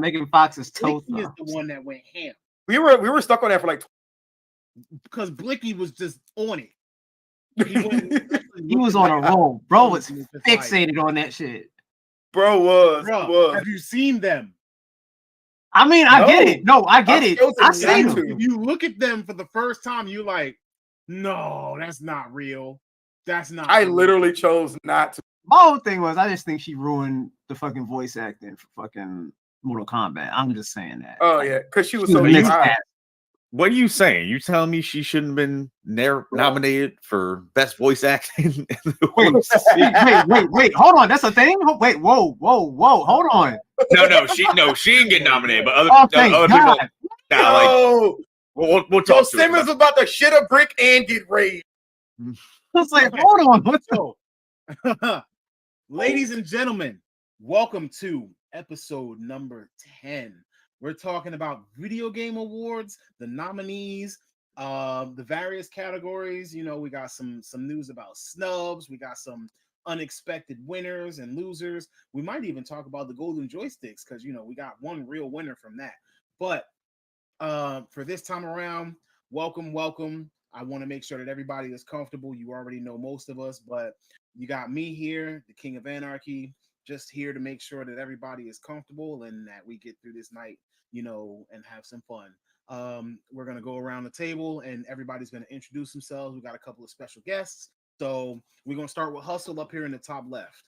Megan Fox's toe Blicky is thumbs. the one that went ham. We were stuck on that for like because Blicky was just on it. He was on a roll. Bro was fixated on that shit. Bro was. Have you seen them? I mean, I get it. No, I get it. I see them. If you look at them for the first time, you're like, no, that's not real. That's not. I literally chose not to. My whole thing was, I just think she ruined the fucking voice acting for fucking Mortal Kombat. I'm just saying that. Oh yeah, because she was so high. What are you saying? You telling me she shouldn't have been nominated for best voice acting? wait, hold on. That's a thing. Wait, whoa, hold on. No, she didn't get nominated, but other people. Nah, we'll talk. Simmons was about to shit a brick and get raised. I was like, hold on, what's up? Ladies and gentlemen, welcome to episode number 10. We're talking about video game awards, the nominees, the various categories. You know, we got some news about snubs. We got some unexpected winners and losers. We might even talk about the golden joysticks because, you know, we got one real winner from that. But for this time around, welcome. I want to make sure that everybody is comfortable. You already know most of us, but you got me here, the King of Anarchy, just here to make sure that everybody is comfortable and that we get through this night, you know, and have some fun. We're going to go around the table and everybody's going to introduce themselves. We got a couple of special guests. So we're going to start with Hustle up here in the top left.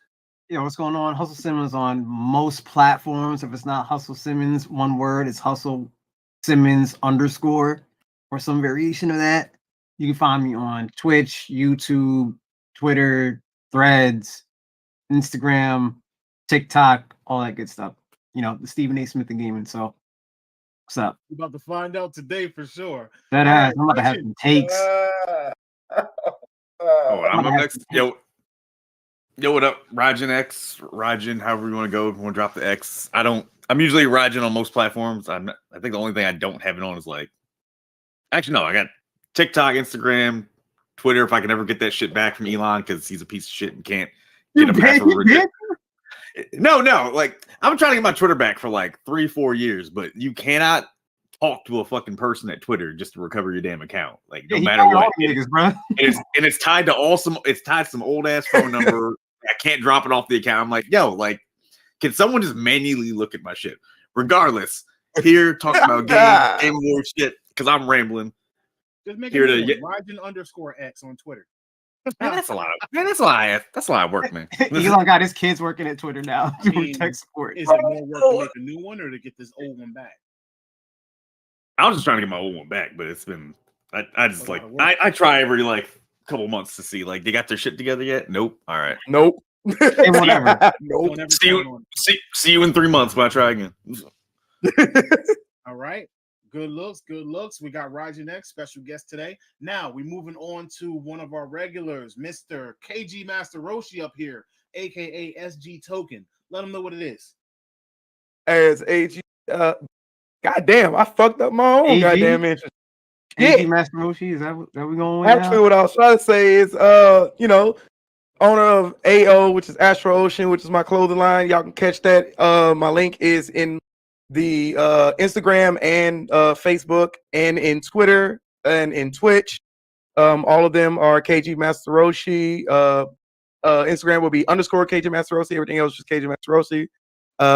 Yeah, what's going on? Hustle Simmons on most platforms. If it's not Hustle Simmons, one word, it's Hustle Simmons _ or some variation of that. You can find me on Twitch, YouTube, Twitter, Threads, Instagram, TikTok, all that good stuff. You know, the Stephen A. Smith of gaming. So, what's up? You're about to find out today for sure. That ass. I'm about to have some takes. I'm up next. Yo, what up? Rajan X, Rajan, however you want to go. If you want to drop the X. I'm usually Rajan on most platforms. I think the only thing I don't have it on is actually, no, I got TikTok, Instagram, Twitter, if I can ever get that shit back from Elon, because he's a piece of shit and can't get a password. No, I'm trying to get my Twitter back for 3-4 years, but you cannot talk to a fucking person at Twitter just to recover your damn account. No matter what. It's tied to some old ass phone number. I can't drop it off the account. I'm like, yo, can someone just manually look at my shit? Regardless, here talking about game award shit, because I'm rambling. Just make it Rajan _X on Twitter. Man, that's a lot. That's a lot of work, man. Elon got his kids working at Twitter now. Tech support. Is it more work to make a new one or to get this old one back? I was just trying to get my old one back, but it's been. I just I try every couple months to see they got their shit together yet. Nope. All right. Nope. And whatever. Nope. See you in 3 months when I try again. All right. Good looks. We got Rajan X, special guest today. Now we're moving on to one of our regulars, Mr. KG Master Roshi up here, aka SG Token. Let him know what it is. As AG, goddamn, I fucked up my own goddamn interest. AG Master Roshi, is that we going with? Actually, what I was trying to say is, owner of AO, which is Astro Ocean, which is my clothing line. Y'all can catch that. My link is in the Instagram and Facebook and in Twitter and in Twitch. All of them are KG Master Roshi. Instagram will be _ KG Master Roshi. Everything else is just KG Master Roshi,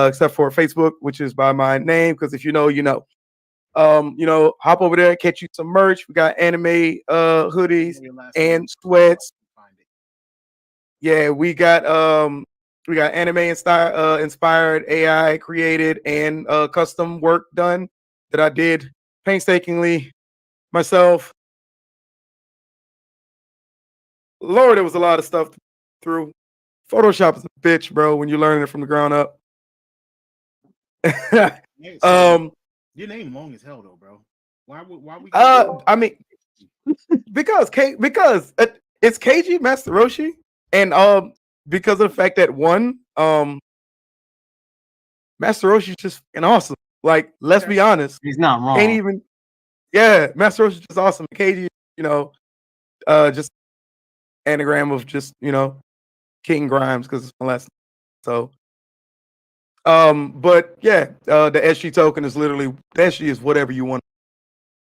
except for Facebook, which is by my name, because if you know, you know. Hop over there, catch you some merch. We got anime hoodies and sweats. Yeah, we got anime inspired, AI created, and custom work done that I did painstakingly myself. Lord, there was a lot of stuff through. Photoshop is a bitch, bro, when you're learning it from the ground up. Your name long as hell though, bro. Why we I mean because it's KG Master Roshi, and because of the fact that Master Roshi is just fucking awesome. Let's be honest. He's not wrong. Master Roshi is just awesome. KG, just anagram of just, King Grimes, because it's my last name. So But yeah, the SG token is literally the SG is whatever you want.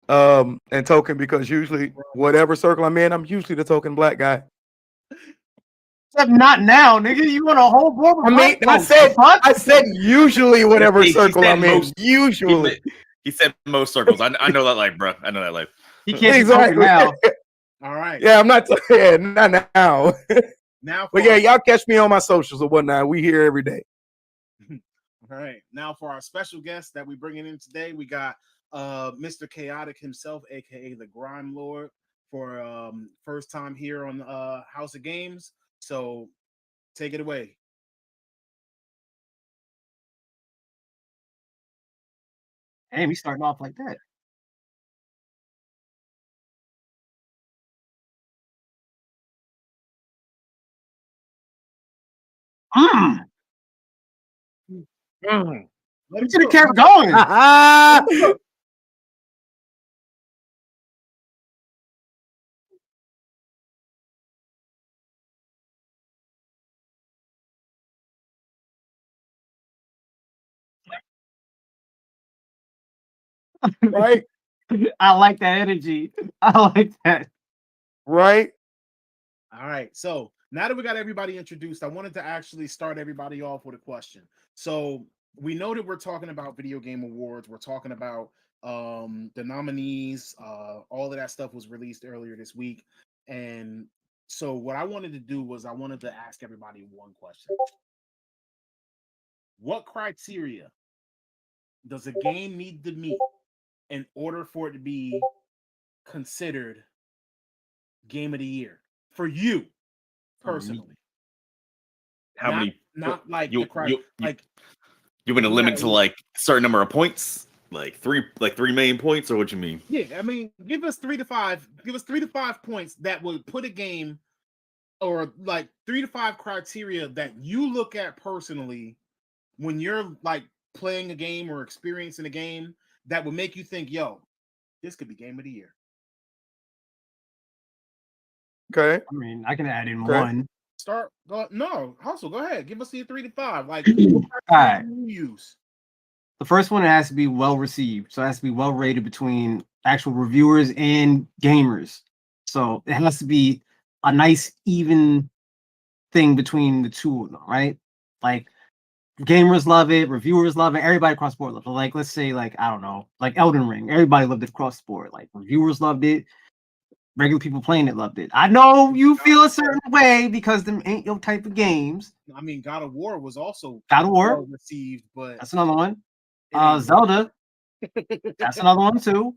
And token because usually whatever circle I'm in, I'm usually the token black guy. Except not now, nigga. You want a whole board with I mean, black folks. I said usually whatever He circle said I'm in. most- Usually. He said most circles. I know that life, bro. I know that life. He can't Exactly. now. All right. Yeah, I'm not yeah, not now. Now, But yeah, y'all catch me on my socials or whatnot. We here every day. All right. Now for our special guest that we bringing in today, we got Mr. Chaotic himself, aka the Grime Lord, for first time here on House of Games. So take it away. Hey, we starting off like that. Mm. Let We him should have cook. kept going. Right? I like that energy. I like that. Right? All right. So now that we got everybody introduced, I wanted to actually start everybody off with a question. So we know that we're talking about video game awards. We're talking about the nominees. All of that stuff was released earlier this week. And so what I wanted to do was I wanted to ask everybody one question. What criteria does a game need to meet in order for it to be considered game of the year for you personally? How many? Not like You like you want to limit to like a certain number of points, like 3 million points, or what you mean? yeah. I mean, give us 3 to 5. Give us 3 to 5 points that would put a game, or like 3 to 5 criteria that you look at personally when you're like playing a game or experiencing a game that would make you think, yo, this could be game of the year. Okay. I mean, I can add in Okay. one. Start. No, Hustle. Go ahead. Give us your 3 to 5. Like, All right. you use. The first one has to be well received. So it has to be well rated between actual reviewers and gamers. So it has to be a nice, even thing between the two of them, right? Like gamers love it, reviewers love it, everybody across the board loves it. Like, let's say, like, I don't know, like Elden Ring, everybody loved it across the board. Like reviewers loved it, regular people playing it loved it. I know you feel a certain way because them ain't your type of games. I mean, God of War was also God of War, well received, but that's another one. it ain't Zelda, that's another one too.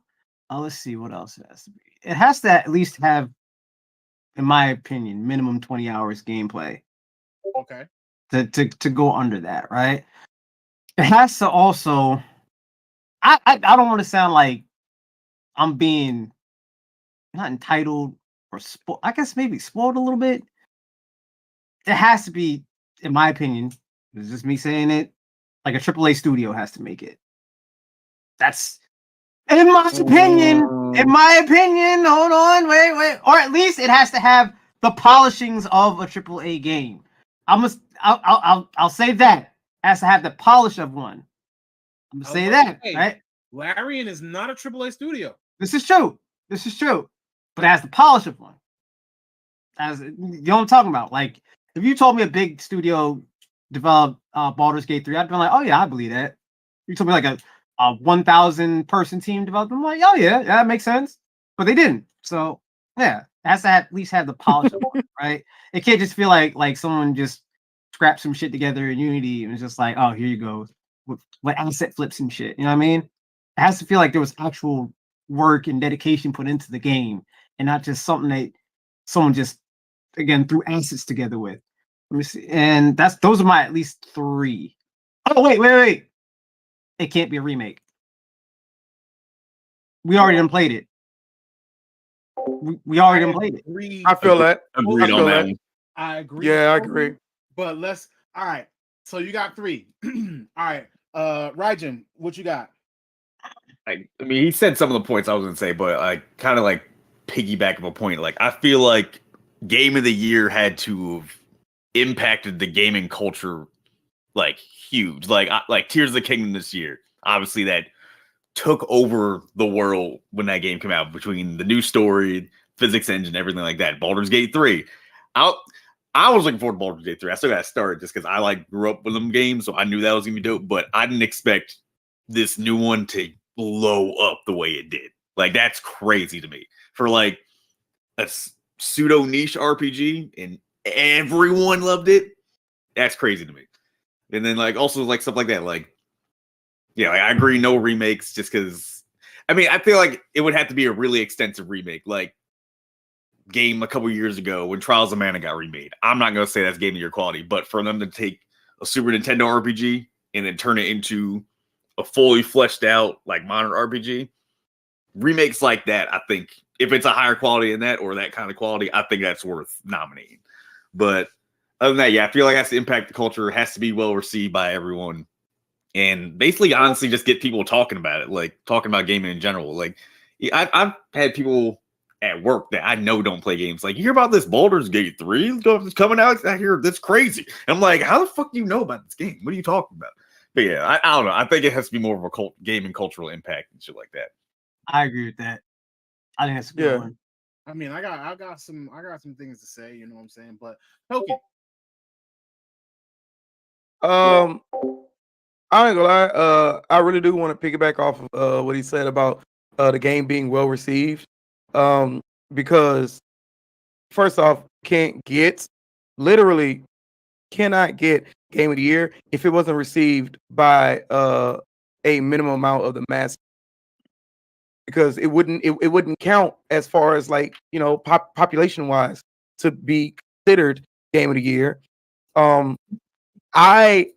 Let's see what else it has to be. It has to at least have, in my opinion, minimum 20 hours gameplay okay. to go under that, right? It has to also. I don't want to sound like I'm being not entitled or I guess maybe spoiled a little bit. It has to be, in my opinion, it's just me saying it, like a AAA studio has to make it. That's in my opinion. In my opinion, hold on, wait, or at least it has to have the polishings of a AAA game. I'll say that it has to have the polish of one. I'm gonna say that, right? Larian is not a AAA studio. This is true. But it has the polish of one. As you know what I'm talking about. Like, if you told me a big studio developed Baldur's Gate 3, I'd be like, oh yeah, I believe that. You told me like a 1,000 person team developed, I'm like, oh yeah, that makes sense. But they didn't. So yeah, it has to at least have the polish of one, right? It can't just feel like someone just scrapped some shit together in Unity and was just like, oh, here you go. With asset flips and shit. You know what I mean? It has to feel like there was actual work and dedication put into the game and not just something that someone just, again, threw assets together with. Let me see. And those are my at least 3. Oh, wait. It can't be a remake. We already done played it. We already done played it. I feel that. Agreed on that one. I agree. Yeah, I agree. But all right. So you got 3. All right. Rajan, what you got? I mean, he said some of the points I was gonna say, but I kind of like piggyback of a point. Like, I feel like Game of the Year had to have impacted the gaming culture like huge. Like Tears of the Kingdom this year. Obviously, that took over the world when that game came out, between the new story, physics engine, everything like that. Baldur's Gate 3. I was looking forward to Baldur's Gate 3. I still got started just because I like grew up with them games, so I knew that was gonna be dope. But I didn't expect this new one to blow up the way it did. Like, that's crazy to me for like a pseudo niche RPG, and everyone loved it. That's crazy to me. And then like also like stuff like that, like yeah, like, I agree, no remakes, just because I mean I feel like it would have to be a really extensive remake, like game a couple years ago when Trials of Mana got remade. I'm not gonna say that's game of year quality, but for them to take a Super Nintendo RPG and then turn it into a fully fleshed out like modern RPG, remakes like that, I think if it's a higher quality than that or that kind of quality, I think that's worth nominating. But other than that, yeah, I feel like it has to impact the culture. It has to be well received by everyone, and basically, honestly, just get people talking about it, like talking about gaming in general. Like, I've had people at work that I know don't play games. Like, you hear about this Baldur's Gate 3 coming out? I hear that's crazy. And I'm like, how the fuck do you know about this game? What are you talking about? But yeah, I don't know. I think it has to be more of a gaming cultural impact and shit like that. I agree with that. I think that's a good one. I mean, I got some things to say, you know what I'm saying? But Token. I ain't gonna lie. I really do want to piggyback off of what he said about the game being well received. Because first off, literally cannot get Game of the Year if it wasn't received by a minimum amount of the mass, because it wouldn't count as far as like, you know, population wise to be considered Game of the Year. I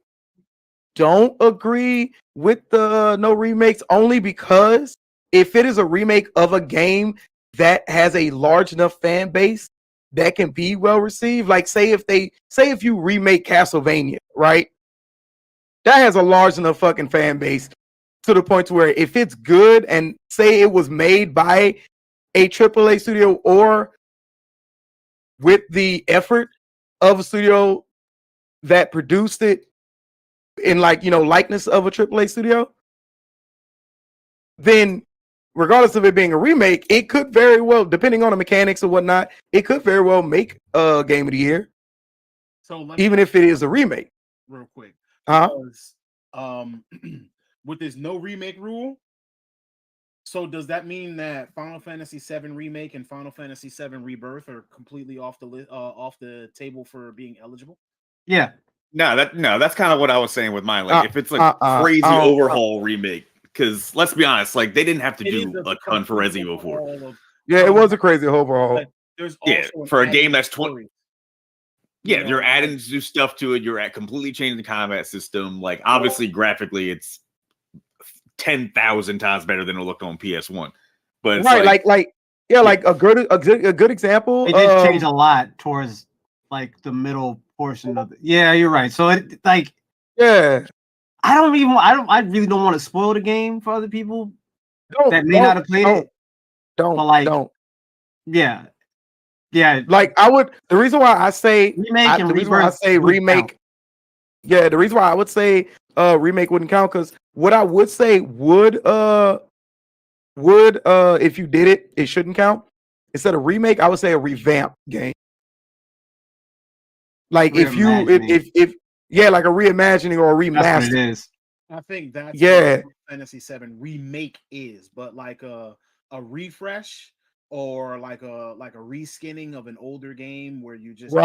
don't agree with the no remakes, only because if it is a remake of a game that has a large enough fan base that can be well received, like say if you remake Castlevania, right? That has a large enough fucking fan base to the point to where if it's good, and say it was made by a AAA studio or with the effort of a studio that produced it in, like, you know, likeness of a AAA studio, then regardless of it being a remake, it could very well, depending on the mechanics or whatnot, it could very well make a Game of the Year. So even if it is a remake. Real quick. Because, with this no remake rule, so does that mean that Final Fantasy VII Remake and Final Fantasy VII Rebirth are completely off the table for being eligible? Yeah. No, that's kind of what I was saying with mine. Like, if it's like crazy overhaul remake, because let's be honest, like they didn't have to do a ton for Resident Evil 4. Yeah, it was a crazy overhaul. There's for a game that's 20. Yeah, You know, you're adding new stuff to it. You're completely changing the combat system. Like, obviously, graphically, it's 10,000 times better than it looked on PS1. But it's right, like a good example. It did change a lot towards like the middle portion of it. Yeah, you're right. So it like, yeah, I really don't want to spoil the game for other people that may not have played it. Don't. Yeah. Like the reason why I say remake the reason why I say remake. Yeah, the reason why I would say remake wouldn't count, because what I would say would if you did it, it shouldn't count. Instead of remake, I would say a revamp game. Like if like a reimagining or a remaster. That's what it is. I think that's what Fantasy VII Remake is, but like a refresh or like a reskinning of an older game where you just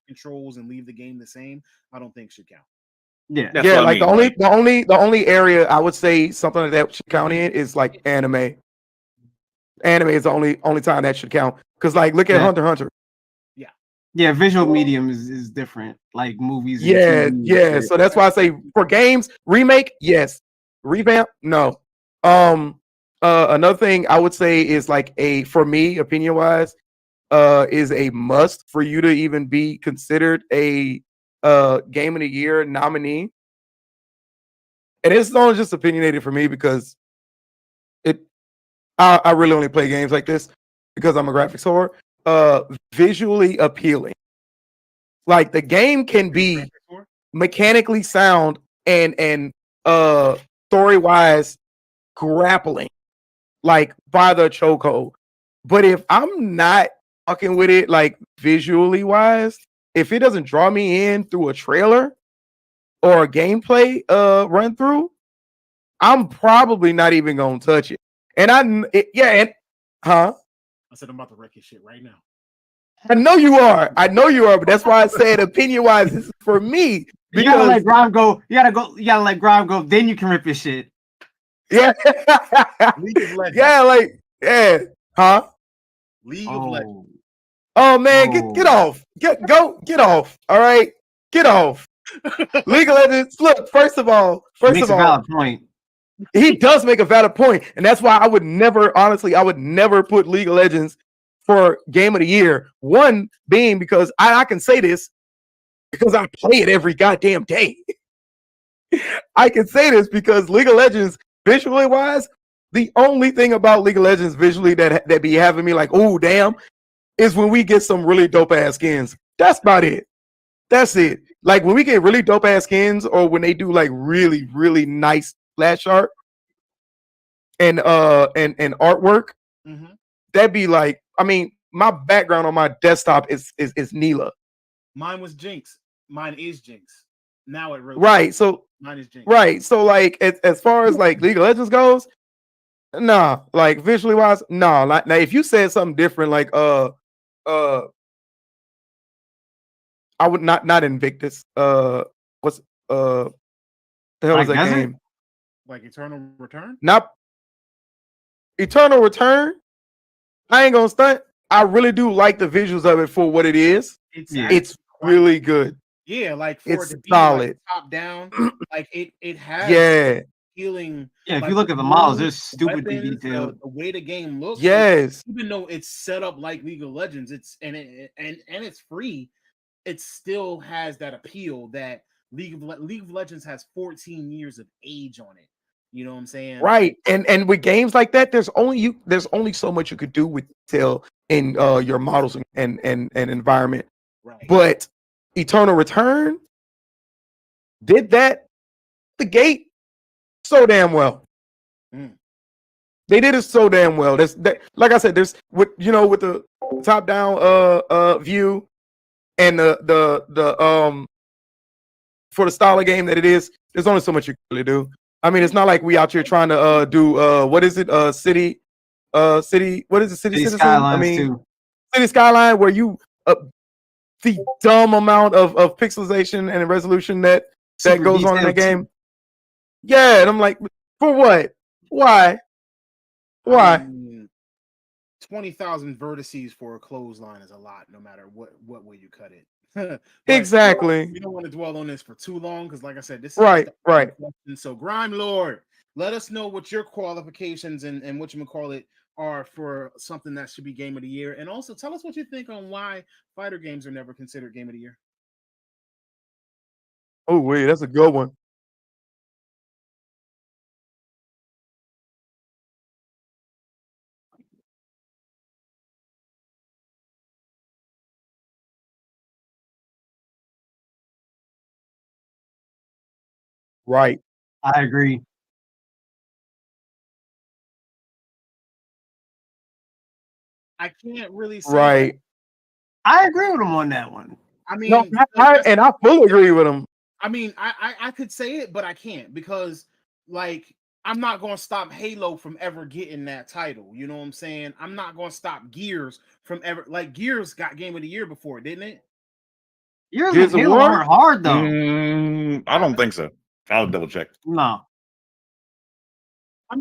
controls and leave the game the same, I don't think should count. Yeah, like the only area I would say something like that should count in is like anime. Anime is the only time that should count, because like look at Hunter x Hunter. Yeah, visual medium is different, like movies. Yeah. So that's why I say for games, remake, yes. Revamp, no. Another thing I would say is like for me, opinion wise, is a must for you to even be considered a Game of the Year nominee. And it's not just opinionated for me, because I really only play games like this because I'm a graphics whore. Visually appealing. Like the game can be mechanically sound and story wise grappling like by the chokehold. But if I'm not fucking with it like visually wise, if it doesn't draw me in through a trailer or a gameplay run through, I'm probably not even gonna touch it. And I said I'm about to wreck your shit right now. I know you are, but that's why I said opinion wise, this is for me. You gotta Because let Grime go. You gotta let Grime go. Then you can rip your shit. yeah, League of Legends. yeah, like yeah, huh? League of Legends. Oh man, get off. Get off. All right. Get off. League of Legends. Look, first of all, Makes a valid point. he does make a valid point, and that's why I would never put League of Legends for game of the year. One being because I can say this because I play it every goddamn day. I can say this because League of Legends, visually wise, the only thing about League of Legends visually that be having me like, oh damn, is when we get some really dope ass skins. That's about it. That's it. Like when we get really dope ass skins, or when they do like really, really nice splash art and artwork, that'd be like, I mean, my background on my desktop is Neela. Mine was Jinx. Mine is Jinx. Now it really right. So mine is Jinx. Right. So like as far as like League of Legends goes, nah, like visually wise, nah. Like now if you said something different, like I would not Invictus. What's the hell is that game? Like Eternal Return? Not Eternal Return. I ain't gonna stunt. I really do like the visuals of it for what it is. It's really good. Yeah, like for it's it to be solid. Like top down, like it has feeling. Yeah, if like you look at the models, they're stupidly detailed. The way the game looks, yes. Even though it's set up like League of Legends, it's and it's free, it still has that appeal that League of Legends has 14 years of age on it. You know what I'm saying? Right. And with games like that, there's only so much you could do with detail in your models and environment. Right. But Eternal Return did that the gate so damn well. They did it so damn well. Like I said, there's with the top down view and the for the style of game that it is, there's only so much you can really do. I mean, it's not like we out here trying to do what is it? City what is it? City Citizen? Skylines, I mean, too. City Skyline, where you the dumb amount of pixelization and resolution that goes on in the game. Too. Yeah, and I'm like, for what? Why? 20,000 vertices for a clothesline is a lot, no matter what way you cut it. Exactly. We don't want to dwell on this for too long because, like I said, this is right. So, Grime Lord, let us know what your qualifications and what you call it are for something that should be Game of the Year, and also tell us what you think on why fighter games are never considered Game of the Year. Oh wait, that's a good one. Right. I agree. I can't really say right. That. I agree with him on that one. I mean, no, I fully agree with him. I mean, I could say it, but I can't because, like, I'm not going to stop Halo from ever getting that title. You know what I'm saying? I'm not going to stop Gears from ever. Like, Gears got Game of the Year before, didn't it? Gears and Halo aren't hard, though. I don't think so. I'll double check. No.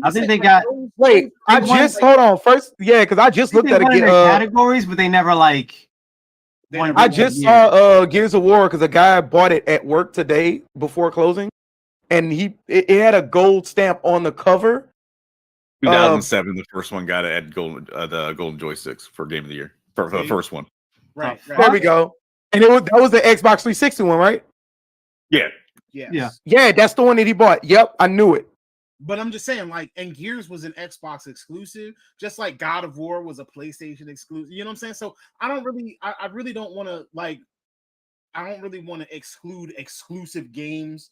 I think they got. Wait, I just hold on first. Yeah, because I just looked at it. Categories, but they never like. I just saw Gears of War because a guy bought it at work today before closing, and it had a gold stamp on the cover. 2007, the first one got it at the golden joysticks for Game of the Year for the first one. Right. There we go. And that was the Xbox 360 one, right? Yeah. Yes. Yeah, that's the one that he bought. Yep, I knew it. But I'm just saying, like, and Gears was an Xbox exclusive, just like God of War was a PlayStation exclusive. You know what I'm saying? So I really don't want to, like, I don't really want to exclude exclusive games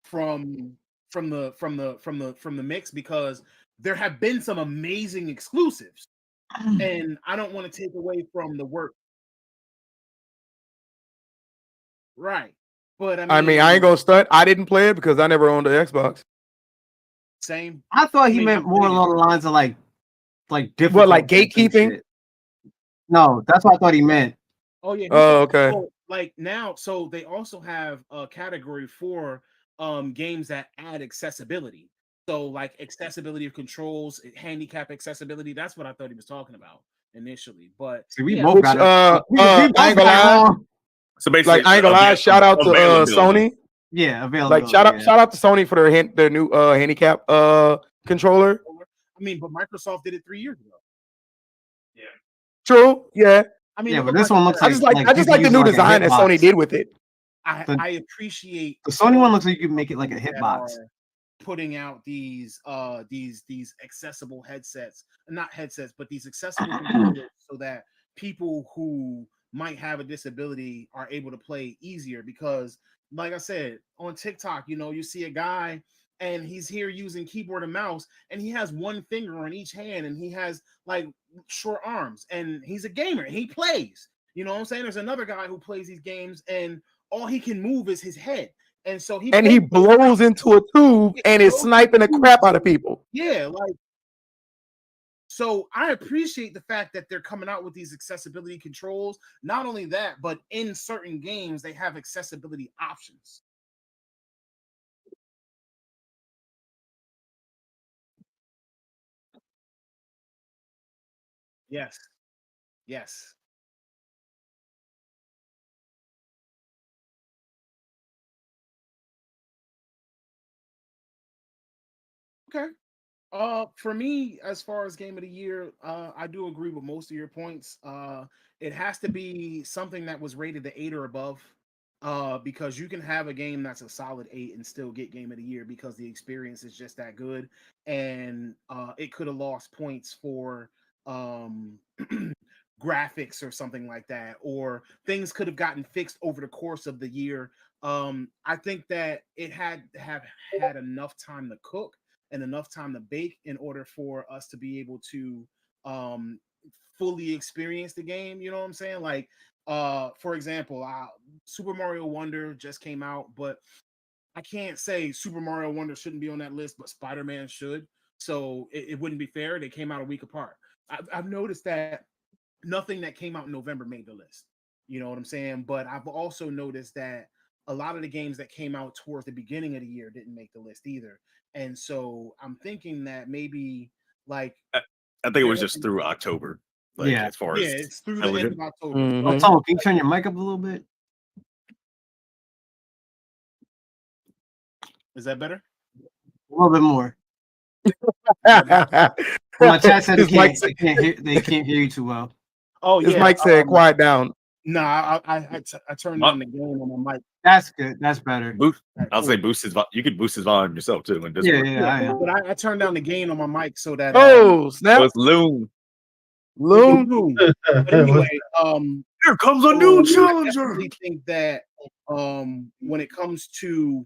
from the mix, because there have been some amazing exclusives, and I don't want to take away from the work. Right. But I mean, I ain't gonna stunt. I didn't play it because I never owned the Xbox. same. I thought he I mean, meant I more played it. along the lines of like difficult. What, like and gatekeeping? shit. No, that's what I thought he meant. Oh yeah. Oh, okay. So, like now, so they also have a category for games that add accessibility. So like accessibility of controls, handicap accessibility. That's what I thought he was talking about initially. But See, we yeah, both Which got it. I ain't gonna lie. So basically, Like I ain't gonna lie. Shout out to availability. Sony. Yeah, available. Like shout out to Sony for their new handicap controller. I mean, but Microsoft did it 3 years ago. Yeah. True. Yeah. I mean, Yeah, it but looked this like one a looks better- like I just like the new design that Sony did with it. I appreciate The Sony one looks like you can make it like a that hitbox. are putting out these accessible headsets, not headsets, but these accessible controllers, so that people who might have a disability are able to play easier. Because like I said, on TikTok, you see a guy and he's here using keyboard and mouse, and he has one finger on each hand, and he has like short arms, and he's a gamer, he plays, you know what I'm saying? There's another guy who plays these games, and all he can move is his head, and so he blows into a tube and is sniping the crap out of people. Yeah, like, so I appreciate the fact that they're coming out with these accessibility controls. Not only that, but in certain games they have accessibility options. Yes. Yes. Okay. For me, as far as game of the year, I do agree with most of your points. It has to be something that was rated to 8 or above. Because you can have a game that's a solid 8 and still get game of the year because the experience is just that good. And it could have lost points for graphics or something like that, or things could have gotten fixed over the course of the year. I think that it had to have had enough time to cook and enough time to bake in order for us to be able to fully experience the game. You know what I'm saying? Like, for example, Super Mario Wonder just came out, but I can't say Super Mario Wonder shouldn't be on that list, but Spider-Man should. So it wouldn't be fair. They came out a week apart. I've noticed that nothing that came out in November made the list. You know what I'm saying? But I've also noticed that a lot of the games that came out towards the beginning of the year didn't make the list either. And so I'm thinking that maybe like I think it was just through October. Like, Yeah. as far as it's through the end of October. Mhm. Tom, can you turn your mic up a little bit? Is that better? A little bit more. My chat said His mic they can't hear you too well. Oh His yeah. mic said quiet down. Nah, I turned down the gain on my mic. That's good. That's better. Boost. Right, I'll cool. say boost his. You could boost his volume yourself too. In Yeah, Discord. I am. But I turned down the gain on my mic so that Oh, So snap. it's Loon. Loon. But anyway, Here comes a new I challenger. definitely think that when it comes to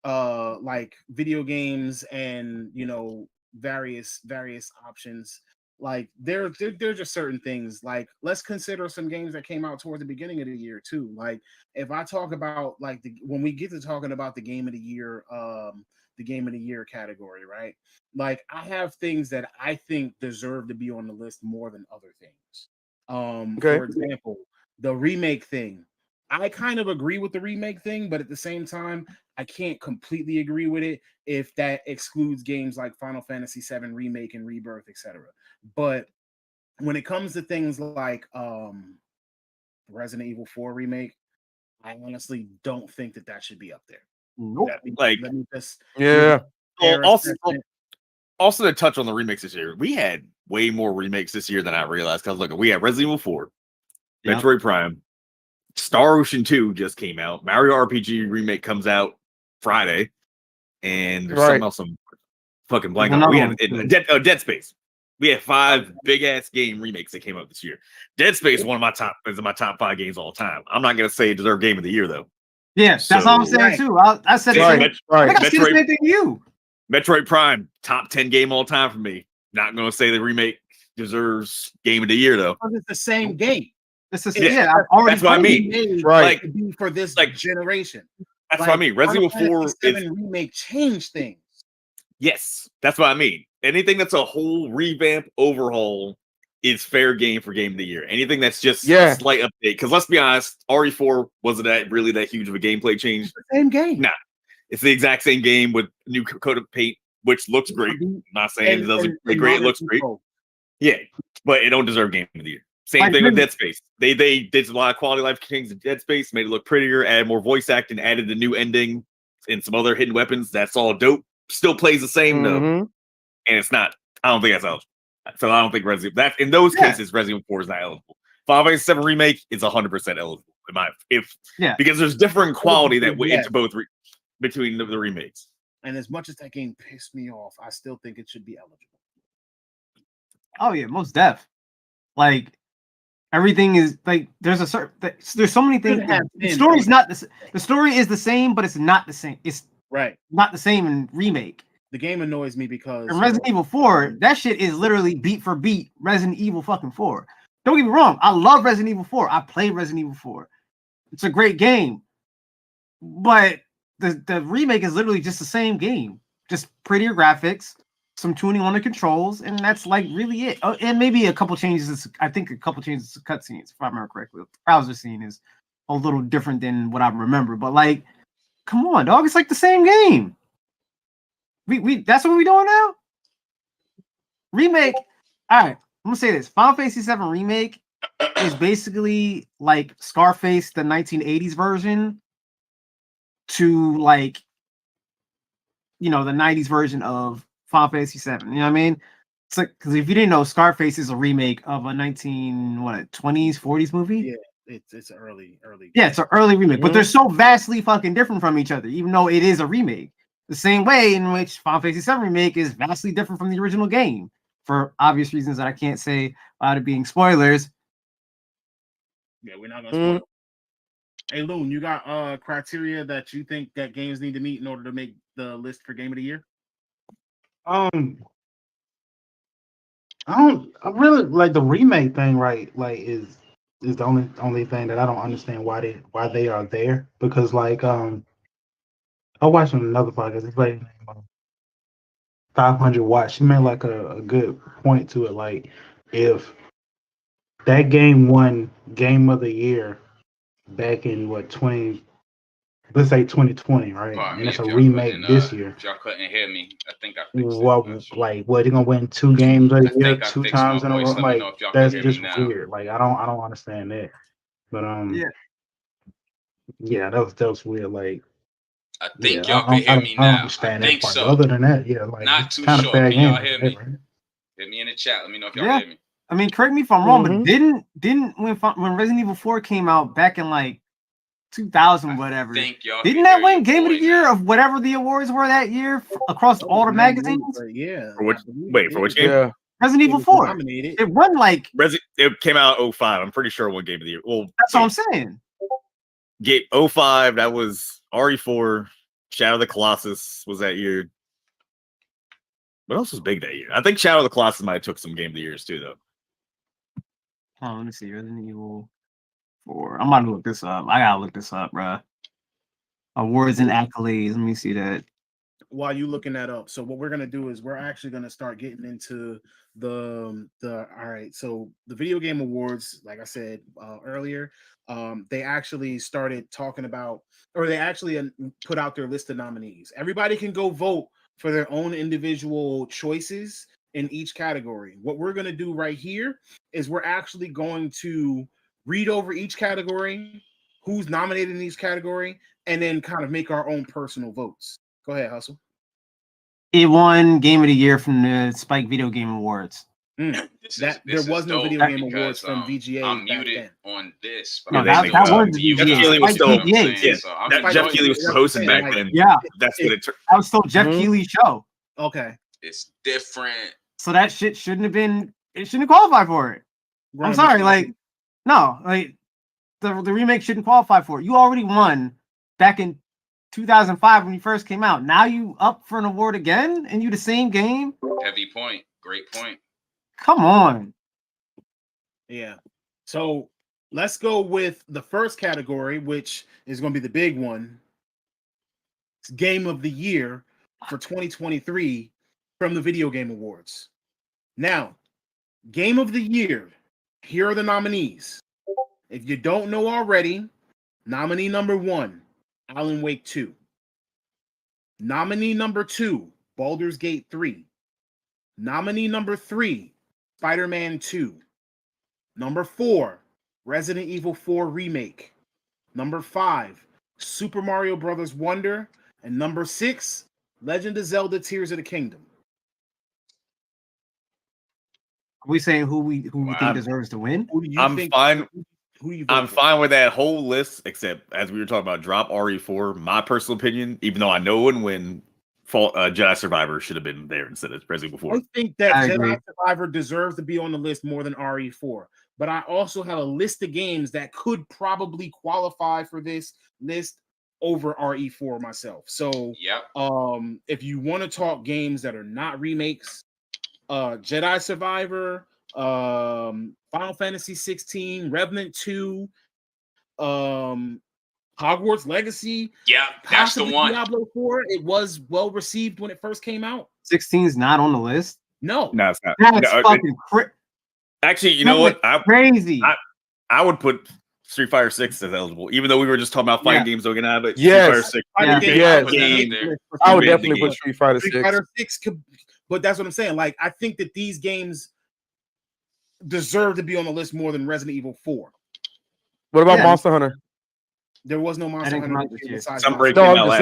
like video games and various options, like there are just certain things. Like, let's consider some games that came out towards the beginning of the year too. Like, if I talk about like when we get to talking about the game of the year category, right? Like, I have things that I think deserve to be on the list more than other things. Okay. For example, the remake thing. I kind of agree with the remake thing, but at the same time, I can't completely agree with it if that excludes games like Final Fantasy VII Remake and Rebirth, etc. But when it comes to things like Resident Evil 4 Remake, I honestly don't think that should be up there. Nope. Like, let me just Yeah. Also to touch on the remakes this year, we had way more remakes this year than I realized. Because look, we had Resident Evil 4, Yep. Metroid Prime, Star Ocean 2 just came out, Mario RPG remake comes out Friday, and there's something else I'm fucking blanking on. We had Dead Space. We had 5 big ass game remakes that came out this year. Dead Space is one of my top 5 games all time. I'm not gonna say it deserved game of the year though. Yes, that's all I'm saying too. I said the same. I think I said the same thing to you. Metroid Prime, top 10 game all time for me. Not gonna say the remake deserves game of the year though. It's the same game. It's the same. Yeah, I've already. That's what I mean. Right. Like for this generation. That's what I mean. Resident Evil 4 remake changed things. Yes, that's what I mean. Anything that's a whole revamp overhaul is fair game for game of the year. Anything that's just a slight update. Because let's be honest, RE4 wasn't that huge of a gameplay change. It's the same game. Nah, it's the exact same game with new coat of paint, which looks great. I'm not saying it doesn't look great. It looks great. Yeah, but it don't deserve game of the year. Same thing with Dead Space. They did a lot of quality life changes in Dead Space, made it look prettier, added more voice acting, added the new ending and some other hidden weapons. That's all dope. Still plays the same though, and it's not. I don't think that's eligible. So I don't think Resident that in those cases Resident Evil 4 is not eligible. Final Fantasy 7 remake is 100% eligible in my because there's different quality that went into both between the remakes. And as much as that game pissed me off, I still think it should be eligible. Oh yeah, most def. Like everything is like there's so many things. The story's not the story is the same, but it's not the same. It's not the same in remake. The game annoys me because in Resident Evil 4, that shit is literally beat for beat Resident Evil fucking 4. Don't get me wrong, I love Resident Evil 4. I played Resident Evil 4. It's a great game. But the remake is literally just the same game. Just prettier graphics, some tuning on the controls, and that's like really it. Oh, and maybe a couple changes. I think a couple changes to cutscenes, if I remember correctly. The browser scene is a little different than what I remember. But like, come on, dog. It's like the same game. We that's what we doing now? Remake. All right, I'm gonna say this. Final Fantasy 7 Remake is basically like Scarface, the 1980s version, to like, you know, the 90s version of Final Fantasy 7. You know what I mean? It's like, because if you didn't know, Scarface is a remake of a 20s, 40s movie. Yeah, it's early. Yeah, it's an early remake, but they're so vastly fucking different from each other, even though it is a remake. The same way in which Final Fantasy 7 Remake is vastly different from the original game, for obvious reasons that I can't say without it being spoilers. Yeah, we're not gonna spoil. Hey, Loon, you got criteria that you think that games need to meet in order to make the list for Game of the Year? I really like the remake thing, right? Like is the only thing that I don't understand why they are there, because like I watched on another podcast. This lady named 500 Watts. She made like a good point to it. Like if that game won Game of the Year back in let's say 2020, right? Pardon and me it's a if remake this year. If y'all couldn't hear me, I think I fixed it. Well, like what, they're gonna win 2 games a year, 2 fixed times my in a row? voice. Let me Like know if y'all that's can hear just me now. weird. Like I don't understand that. But yeah, that was weird. Like I think yeah, y'all can hear me I now. don't understand I that think part. so. Other than that, yeah, like not too kind sure. of fair Can y'all game, hear me? right? Hit me in the chat. Let me know if y'all hear me. I mean, correct me if I'm wrong, but didn't when Resident Evil 4 came out back in like 2000, whatever, didn't that win Game of the Year of whatever the awards were that year across all the magazines? Yeah. For which game? Yeah. Resident Evil 4. Nominated. It won like It came out 05. I'm pretty sure it won Game of the Year. Well, that's what I'm saying. Game 05. That was RE4. Shadow of the Colossus was that year. What else was big that year? I think Shadow of the Colossus might have took some Game of the Years too, though. Oh, let me see. Resident Evil 4. I'm about to look this up. I gotta look this up, bro. Awards and accolades. Let me see that. While you looking that up, so what we're gonna do is we're actually gonna start getting into the all right. So the Video Game Awards, like I said earlier, they actually started talking about, or they actually put out their list of nominees. Everybody can go vote for their own individual choices in each category. What we're gonna do right here is we're actually going to read over each category, who's nominated in each category, and then kind of make our own personal votes. Go ahead, Hustle. It won Game of the Year from the Spike Video Game Awards. There was no Video Game Awards from VGA. I'm back muted then. on this. No, that was the Jeff VGA. Keighley was still. VGA. Jeff Keighley was hosting back then. Yeah, that's what it. That was still Jeff Keighley's show. Okay. It's different So that shit shouldn't have been. It shouldn't qualify for it. I'm sorry. Like, no, like the remake shouldn't qualify for it. You already won back in 2005 when you first came out. Now you up for an award again, and you the same game. Heavy point. Great point. Come on. Yeah. So let's go with the first category, which is going to be the big one. It's Game of the Year for 2023 from the Video Game Awards. Now, Game of the Year. Here are the nominees. If you don't know already, nominee number 1, Alan Wake 2. Nominee number 2, Baldur's Gate 3. Nominee number 3, Spider-Man 2. Number 4, Resident Evil 4 Remake. Number 5, Super Mario Bros. Wonder. And number 6, Legend of Zelda Tears of the Kingdom. Are we saying who we think deserves to win? Who do you I'm think? fine. Who you? I'm fine with that whole list, except as we were talking about, drop RE4. My personal opinion, even though I know when Jedi Survivor should have been there instead of Resident Evil 4. I think that I Jedi agree. Survivor deserves to be on the list more than RE4. But I also have a list of games that could probably qualify for this list over RE4 myself. So, Yep. if you want to talk games that are not remakes, Jedi Survivor, Final Fantasy 16, Revenant 2, Hogwarts Legacy, Yeah, that's the possibly one. Diablo 4. It was well received when it first came out. 16 is not on the list. No, No, it's not. That's No, fucking actually, you know what? crazy. I would put Street Fighter 6 as eligible, even though we were just talking about fighting Yeah. games. But Yes. Street Fighter 6. Yeah. Yes. Yeah. I would Invade the definitely game. put Street Fighter Street 6. Fighter 6 could, but that's what I'm saying. Like, I think that these games deserve to be on the list more than Resident Evil 4. What about Yeah. Monster Hunter? There was no Monster didn't come Hunter out this game year. besides Some Monster break No, came I'm out just last.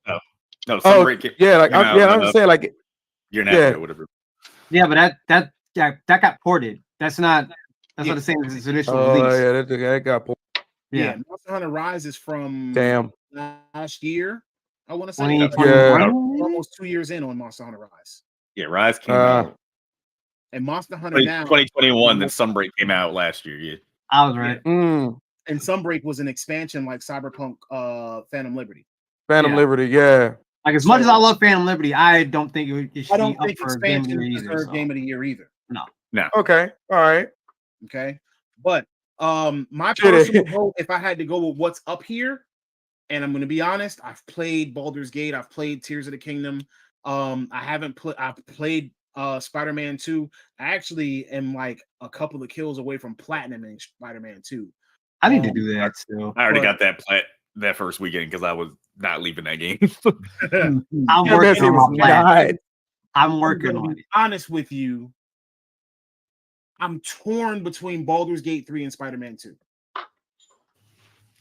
saying. No, some break came, Yeah, like came out, I'm just saying, like, year and a half yeah. ago, whatever. Yeah, but that got ported. That's not Yeah. the same as its initial oh release. yeah, that got pulled. Yeah, Monster Hunter Rise is from Damn. last year. I want to say 2021, maybe? almost 2 years in on Monster Hunter Rise. Yeah, Rise came out And Monster Hunter now 2021. Then some break came out last year. Yeah. I was right. Mm, and Sunbreak was an expansion like Cyberpunk Phantom Liberty. Phantom Yeah. Liberty, yeah. Like, as much as I love Phantom Liberty, I don't think it should I don't be up think for Game of the expansions Year either. deserve So. Game of the Year either. Okay, all right. Okay. But my Should it? personal vote, if I had to go with what's up here, and I'm gonna be honest, I've played Baldur's Gate, I've played Tears of the Kingdom. I've played Spider-Man 2. I actually am like a couple of kills away from platinum in Spider-Man 2. I need to do that still. I already But- got that first weekend because I was not leaving that game. I'm Yeah, working man, on my plan. God. I'm working gonna on be it. honest with you. I'm torn between Baldur's Gate 3 and Spider-Man 2.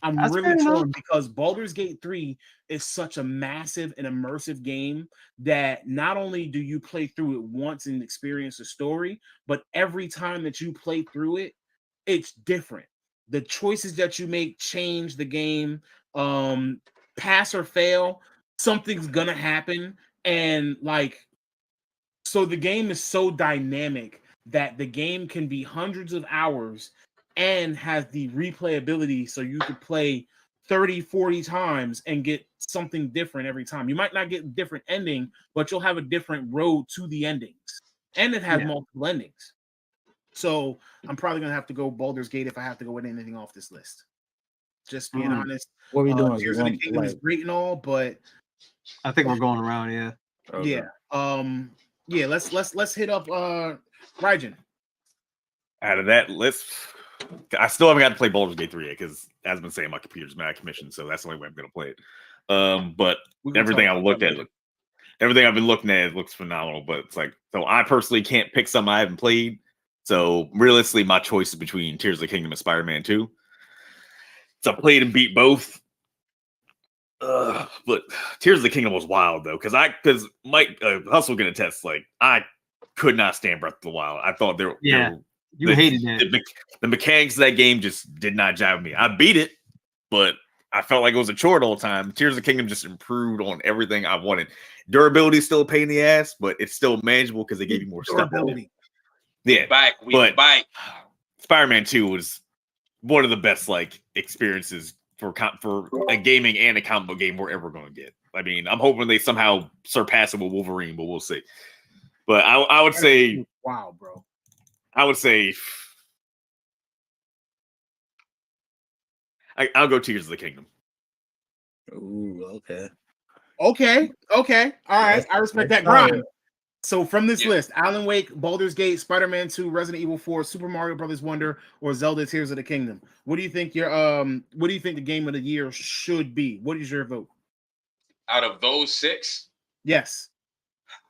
I'm That's really fair enough. torn because Baldur's Gate 3 is such a massive and immersive game that not only do you play through it once and experience the story, but every time that you play through it, it's different. The choices that you make change the game. Pass or fail, something's gonna happen. And like, so the game is so dynamic that the game can be hundreds of hours and has the replayability, so you could play 30, 40 times and get something different every time. You might not get a different ending, but you'll have a different road to the endings. And it has Yeah. multiple endings. So I'm probably gonna have to go Baldur's Gate if I have to go with anything off this list. Just being honest. What we doing? Tears of the Kingdom is great and all, but I think we're going around. Yeah. yeah. Yeah, let's hit up Raijin. Out of that list, I still haven't got to play Baldur's Gate 3 yet because, as I've been saying, my computer's mad commission, so that's the only way I'm going to play it. But everything I've been looking at looks phenomenal. But it's like, so I personally can't pick something I haven't played. So realistically, my choice is between Tears of the Kingdom and Spider-Man 2. So I played and beat both. But Tears of the Kingdom was wild though, because Mike Hustle can attest. Like, I could not stand Breath of the Wild. I thought You hated it. The mechanics of that game just did not jive with me. I beat it, but I felt like it was a chore the whole time. Tears of the Kingdom just improved on everything I wanted. Durability is still a pain in the ass, but it's still manageable because they gave you more stuff. Yeah, We back. Spider-Man 2 was one of the best like experiences for a gaming and a comic book game we're ever going to get. I mean, I'm hoping they somehow surpass it with Wolverine, but we'll see. But I would say, wow, bro. I would say, I'll go Tears of the Kingdom. Ooh, okay. Okay. All right. I respect that grind. So from this Yeah. list, Alan Wake, Baldur's Gate, Spider-Man 2, Resident Evil 4, Super Mario Brothers Wonder, or Zelda Tears of the Kingdom. What do you think what do you think the game of the year should be? What is your vote? Out of those 6, Yes.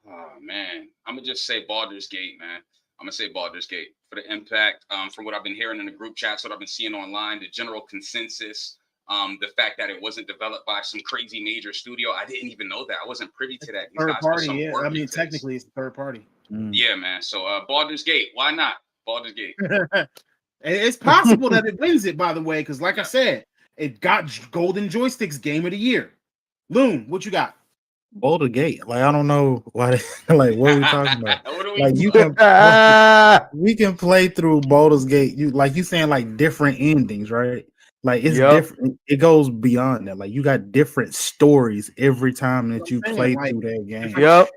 oh man, I'm gonna just say Baldur's Gate, man. I'm gonna say Baldur's Gate for the impact. From what I've been hearing in the group chats, what I've been seeing online, the general consensus, the fact that it wasn't developed by some crazy major studio. I didn't even know that. I wasn't privy to that. These Third guys put party, some yeah. work I mean, into this. technically, it's a third party. Yeah, man. So Baldur's Gate, why not? Baldur's Gate. It's possible that it wins it, by the way, because like I said, it got Golden Joysticks Game of the Year. Loon, what you got? Boulder Gate. Like I don't know why. Like what are we talking about? What are we Like you doing? can we can play through Baldur's Gate. You saying like different endings, right? Like it's different. It goes beyond that. Like you got different stories every time that you play through that game. Yep.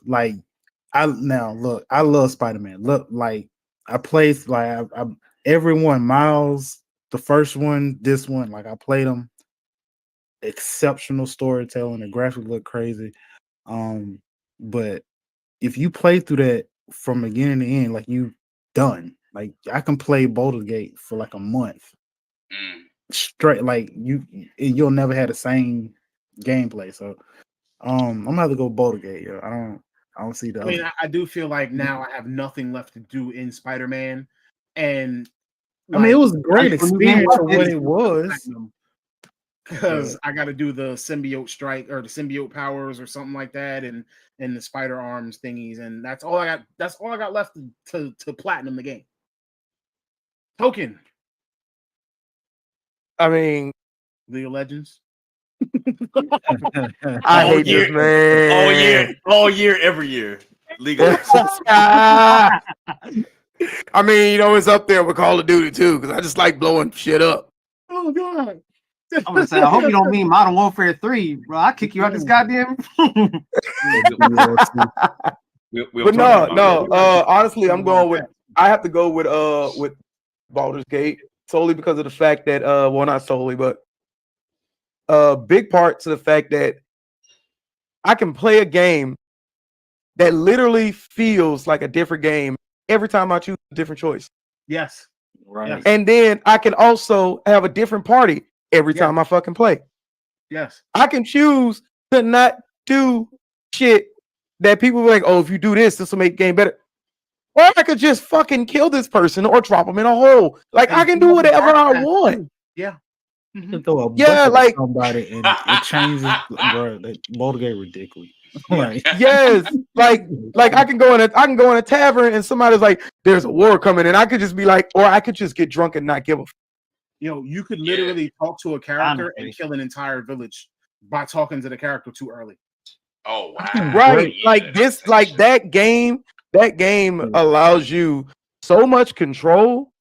Like I love Spider-Man. Look, like I played like I everyone Miles, the first one, this one, like I played them. Exceptional storytelling, the graphics look crazy. But if you play through that from beginning to end, like you done. Like I can play Baldur's Gate for like a month straight. Like you'll never have the same gameplay. So I'm gonna have to go Baldur's Gate. Yo. I don't see the. I mean, I do feel like now I have nothing left to do in Spider-Man, and I mean, it was a great experience for what it was. Because I got to do the symbiote strike or the symbiote powers or something like that, and the spider arms thingies, and that's all I got. That's all I got left to platinum the game. Token. I mean, League of Legends. I hate this man. All year, every year. League of Legends. I mean, you know, it's up there with Call of Duty too, because I just like blowing shit up. Oh God. I'm gonna say, I hope you don't mean Modern Warfare 3, bro. I'll kick you out this goddamn. But no. Honestly, I have to go with Baldur's Gate solely because of the fact that well, not solely, but big part to the fact that I can play a game that literally feels like a different game every time I choose a different choice. Yes. Right. Yes. And then I can also have a different party every time I fucking play. Yes. I can choose to not do shit that people are like, oh, if you do this will make the game better. Or I could just fucking kill this person or drop them in a hole. Like I can do whatever I want. Yeah. Yeah, like somebody and it changes, bro. Baldur's Gate ridiculous. Like, yes, like I can go in a tavern and somebody's like, "There's a war coming," and I could just be like, or I could just get drunk and not give a. You could literally talk to a character and kill an entire village by talking to the character too early. Oh wow! Right, like this, like that game. That game allows you so much control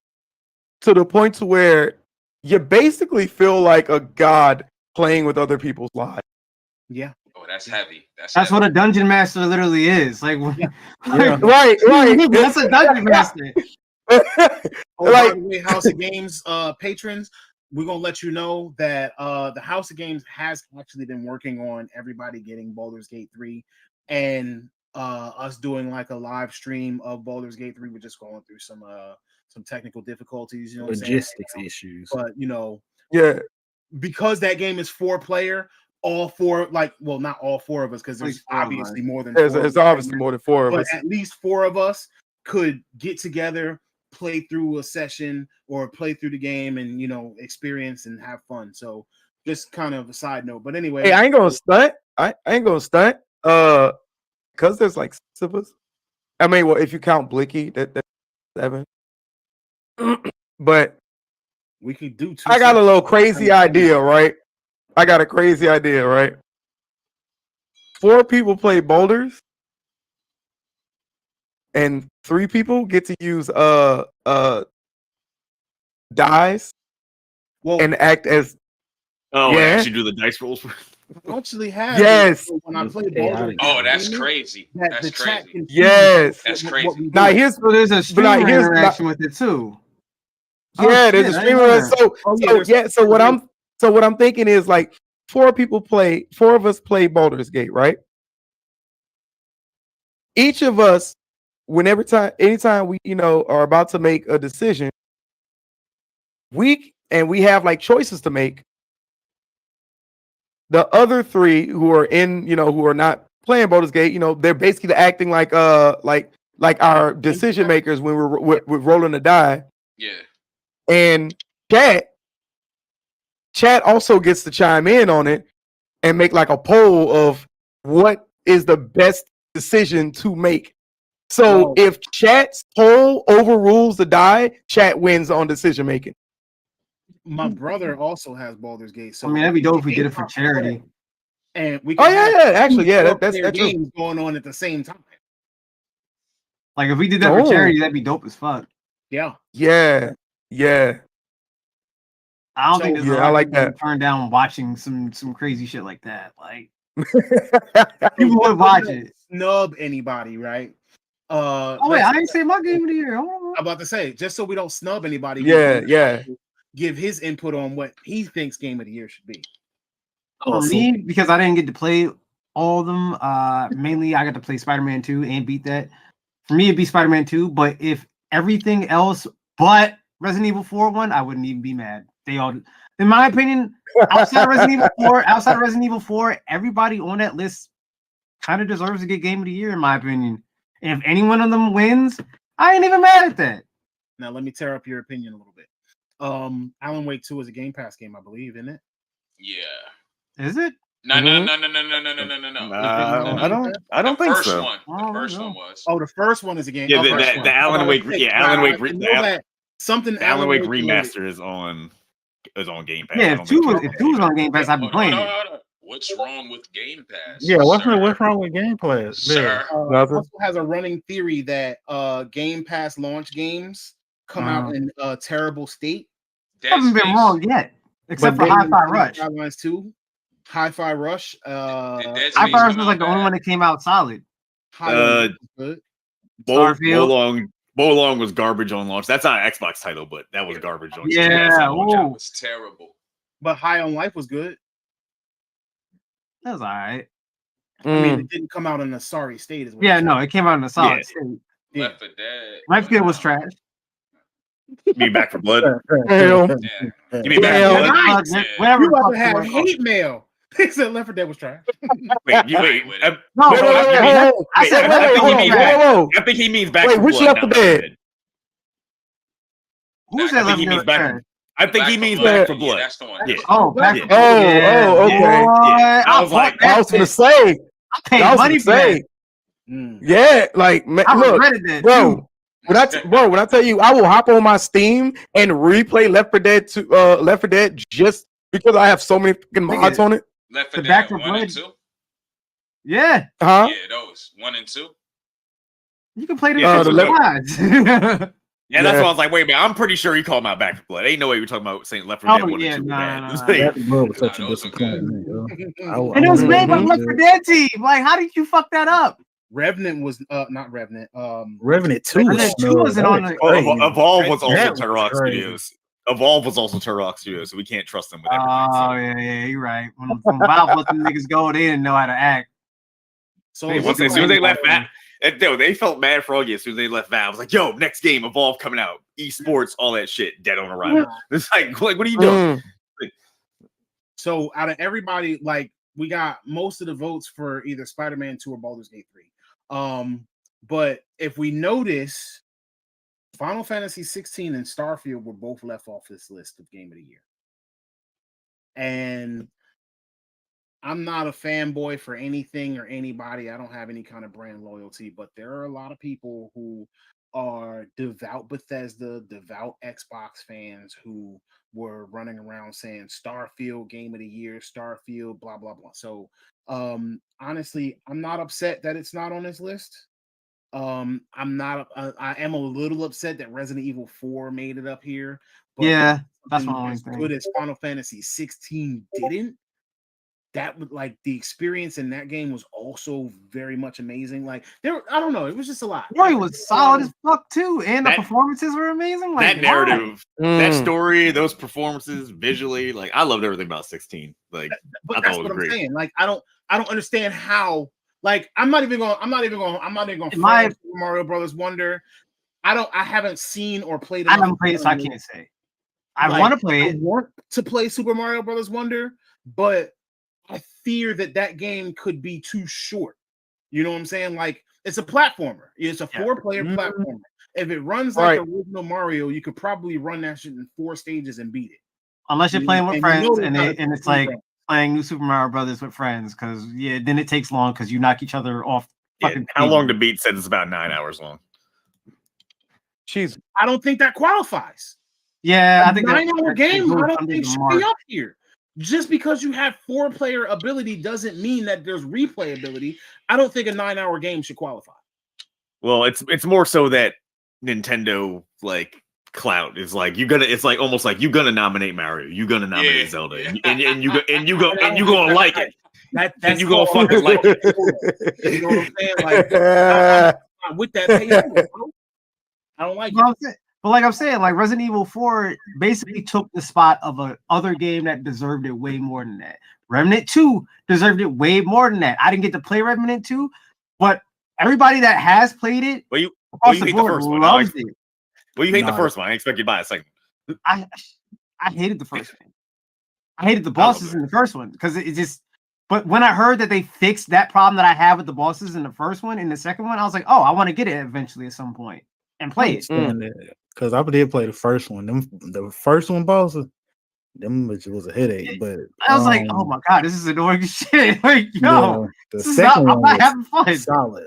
to the point to where you basically feel like a god playing with other people's lives. Yeah. Oh, that's heavy. That's what a dungeon master literally is. Like, right. That's a dungeon master. By the way, House of Games patrons, we're gonna let you know that the House of Games has actually been working on everybody getting Baldur's Gate 3 and us doing like a live stream of Baldur's Gate 3. We're just going through some technical difficulties, logistics issues. But yeah, because that game is 4-player, all four, not all four of us, because there's obviously more than there's obviously more than 4 of us. But at least 4 of us could get together, play through a session or play through the game and experience and have fun. So just kind of a side note. But anyway, hey, I ain't gonna stunt. I ain't gonna stunt. Because there's like 6 of us. I mean, well, if you count Blicky, that's 7. But We could do two. I got a sets. little crazy idea, right? I got a crazy idea, right? 4 people play boulders, and 3 people get to use dice Well, and act as Oh, Yeah. and actually do the dice rolls. I actually have. Yes. When I play Chaotic. boulders, Oh, that's gaming, crazy. that That's the chat crazy. can see Yes. That's what crazy. we Now do. here's So there's a streamer here's interaction with it too. Oh, yeah, there's a shit, I streamer. didn't know that. Oh, yeah, So there's- yeah, so what I'm thinking is like 4 of us play Baldur's Gate, right? Each of us, anytime we, are about to make a decision, we have like choices to make. The other 3 who are who are not playing Baldur's Gate, they're basically acting like our decision makers when we're rolling the die. Yeah. And chat also gets to chime in on it and make like a poll of what is the best decision to make. So Well- if chat's poll overrules the die, chat wins on decision making. My brother also has Baldur's Gate. So I mean, that'd be dope if we did it for Game charity. And we Oh can yeah, actually, yeah, four that's player true. games going on at the same time. Like if we did that Oh. for charity, that'd be dope as fuck. Yeah. Yeah. I don't So- think there's Yeah, a I lot like of people that. turn down watching some crazy shit like that. Like So people would I'm watch not it. Snub anybody, right? Oh wait, I didn't say my game of the year. Hold on. I'm about to say, just so we don't snub anybody. Yeah. Give his input on what he thinks game of the year should be. For me, because I didn't get to play all of them, mainly I got to play Spider-Man 2 and beat that. For me, it'd be Spider-Man 2, but if everything else but Resident Evil 4 won, I wouldn't even be mad. They all, in my opinion, outside of Resident Evil 4, everybody on that list kind of deserves to get Game of the Year, in my opinion. And if any one of them wins, I ain't even mad at that. Now let me tear up your opinion a little bit. Alan Wake 2 is a Game Pass game, I believe, isn't it? Yeah. Is it? No. I don't think First so. one. Oh, The first no. one was. Oh, the first one is a game. Yeah, okay. the Alan Wake, Alan Wake, I know that something the Alan Wake related. remaster is on Game Pass. I Yeah, don't think if two was on Game Pass, I'd be Hold playing on, it. hold on. What's wrong with Game Pass? Yeah, what's sir? wrong with gameplay? Sir. Nothing. Also has a running theory that Game Pass launch games come out in a terrible state. Dead Haven't been Space. wrong yet, except for But then Hi-Fi Rush. Skylines 2, Hi-Fi Rush. Did Dead Space Hi-Fi Rush come was out like the only bad? one that came out solid. High good. Starfield. Bolong was garbage on launch. That's not an Xbox title, but that was garbage on Yeah, Game Pass on launch. That ooh, was terrible. But High on Life was good. that was all right. I mean, it didn't come out in a sorry state. Is what Yeah, I'm no, it came out in a solid Yeah. state. Yeah. Left 4 Dead. Life Kit was trash. You mean Back for Blood? Damn. Yeah. You mean Back Damn. for Blood? Nice. Yeah. Whatever. You the about fuck to you have wanna call it. hate mail. He said Left 4 Dead was trash. Wait, No, Wait, I said I think he Left 4 Dead was means trash. whoa. I think he means Back Wait, for which Blood. Left 4 not Dead? Who I said I think Left he 4 Dead means was Back. trash? I think he Back means for Back Blood. for Blood. Yeah, that's the one. Yeah. Oh, Back Yeah. for Blood. Oh, okay. Yeah. I was I like, I was gonna say, I paid I was money gonna for that. say, yeah, like man, I look, regretted that, bro. too. When I tell you, I will hop on my Steam and replay Left 4 Dead to Left 4 Dead just because I have so many fucking mods on it. Left 4 The Back Dead for 1 and Blood. 2. Huh? Yeah, those 1 and 2. You can play them Yeah, for the the mods. Yeah, that's Yeah. why I was like, wait a minute, I'm pretty sure he called him out Back for Blood. Ain't no way we're talking about saying Left 4 Oh, Dead 1 yeah, and 2 were nah, bad. nah, It's nah. like- Back for Blood was such a Nah, those are good. disappointment. Yo. And it was made by Mhm. Left 4 Dead team. Like, how did you fuck that up? Revenant was not Revenant. Revenant 2 Revenant was 2 wasn't on the- Evolve was also That was Turok crazy. Studios. Evolve was also Turok Studios, so we can't trust them with everything. Oh, so. yeah, you're right. When Valve let them niggas go, they didn't know how to act. So Hey, as soon as they left Valve, they felt mad for all you. As soon as they left Valve, I was like, "Yo, next game, Evolve coming out, esports, all that shit, dead on arrival." It's like, what are you doing? So out of everybody, like we got most of the votes for either Spider-Man 2 or Baldur's Gate 3. But if we notice, Final Fantasy 16 and Starfield were both left off this list of Game of the Year. And I'm not a fanboy for anything or anybody. I don't have any kind of brand loyalty, but there are a lot of people who are devout Bethesda, devout Xbox fans who were running around saying Starfield Game of the Year, Starfield, blah blah blah. So honestly, I'm not upset that it's not on this list. I'm not. I am a little upset that Resident Evil 4 made it up here. But Yeah, that's my something only as thing. good as Final Fantasy 16 didn't. That would like the experience in that game was also very much amazing. Like I don't know, it was just a lot. Story was solid as fuck too, and the That- performances were amazing. Like That narrative, that Mm. story, those performances, visually, like I loved everything about 16. Like But I that's thought it was what I'm great. saying. Like I don't understand how. Like I'm not even going. In my- Super Mario Brothers Wonder. I haven't seen or played. I enough haven't played it, so I Mario. can't say. I Like, want to play I it. want to play Super Mario Brothers Wonder, but I fear that game could be too short. You know what I'm saying? Like it's a platformer. It's a Yeah. 4-player Mhm. platformer. If it runs like Right. the original Mario, you could probably run that shit in 4 stages and beat it. Unless you're You playing know, with and you know friends, they're and not it's a like speedrun. playing New Super Mario Brothers with friends, because then it takes long because you knock each other off. Yeah, Fucking how long to stages. beat said it's about 9 hours long. Jeez. I don't think that qualifies. Yeah, A I think that 9-hour that game, goes I don't under think the should mark. be up here. Just because you have 4-player ability doesn't mean that there's replayability. I don't think a 9-hour game should qualify. Well, it's more so that Nintendo like clout is like it's like almost like you're gonna nominate Mario, you're gonna nominate Yeah. Zelda, and you gonna like it. That's And you gonna called- fucking like You know what I'm saying? Like I'm with that payment, bro. I don't like But, it. like I'm saying, like Resident Evil 4 basically took the spot of a other game that deserved it way more than that. Remnant 2 deserved it way more than that. I didn't get to play Remnant 2, but everybody that has played it Well, you across the hate the board first one. loves it. Well, you hate the Nah. first one. I expect you to buy a second. I hated the first one. I hated the I love bosses it. in the first one because it just. But when I heard that they fixed that problem that I have with the bosses in the first one, in the second one, I was like, oh, I want to get it eventually at some point and play it. Because I did play the first one. The first one bosses, them which was a headache. But I was like, oh my god, this is annoying as shit. Like, yo, yeah, the this is not, second I'm one not was having fun. solid.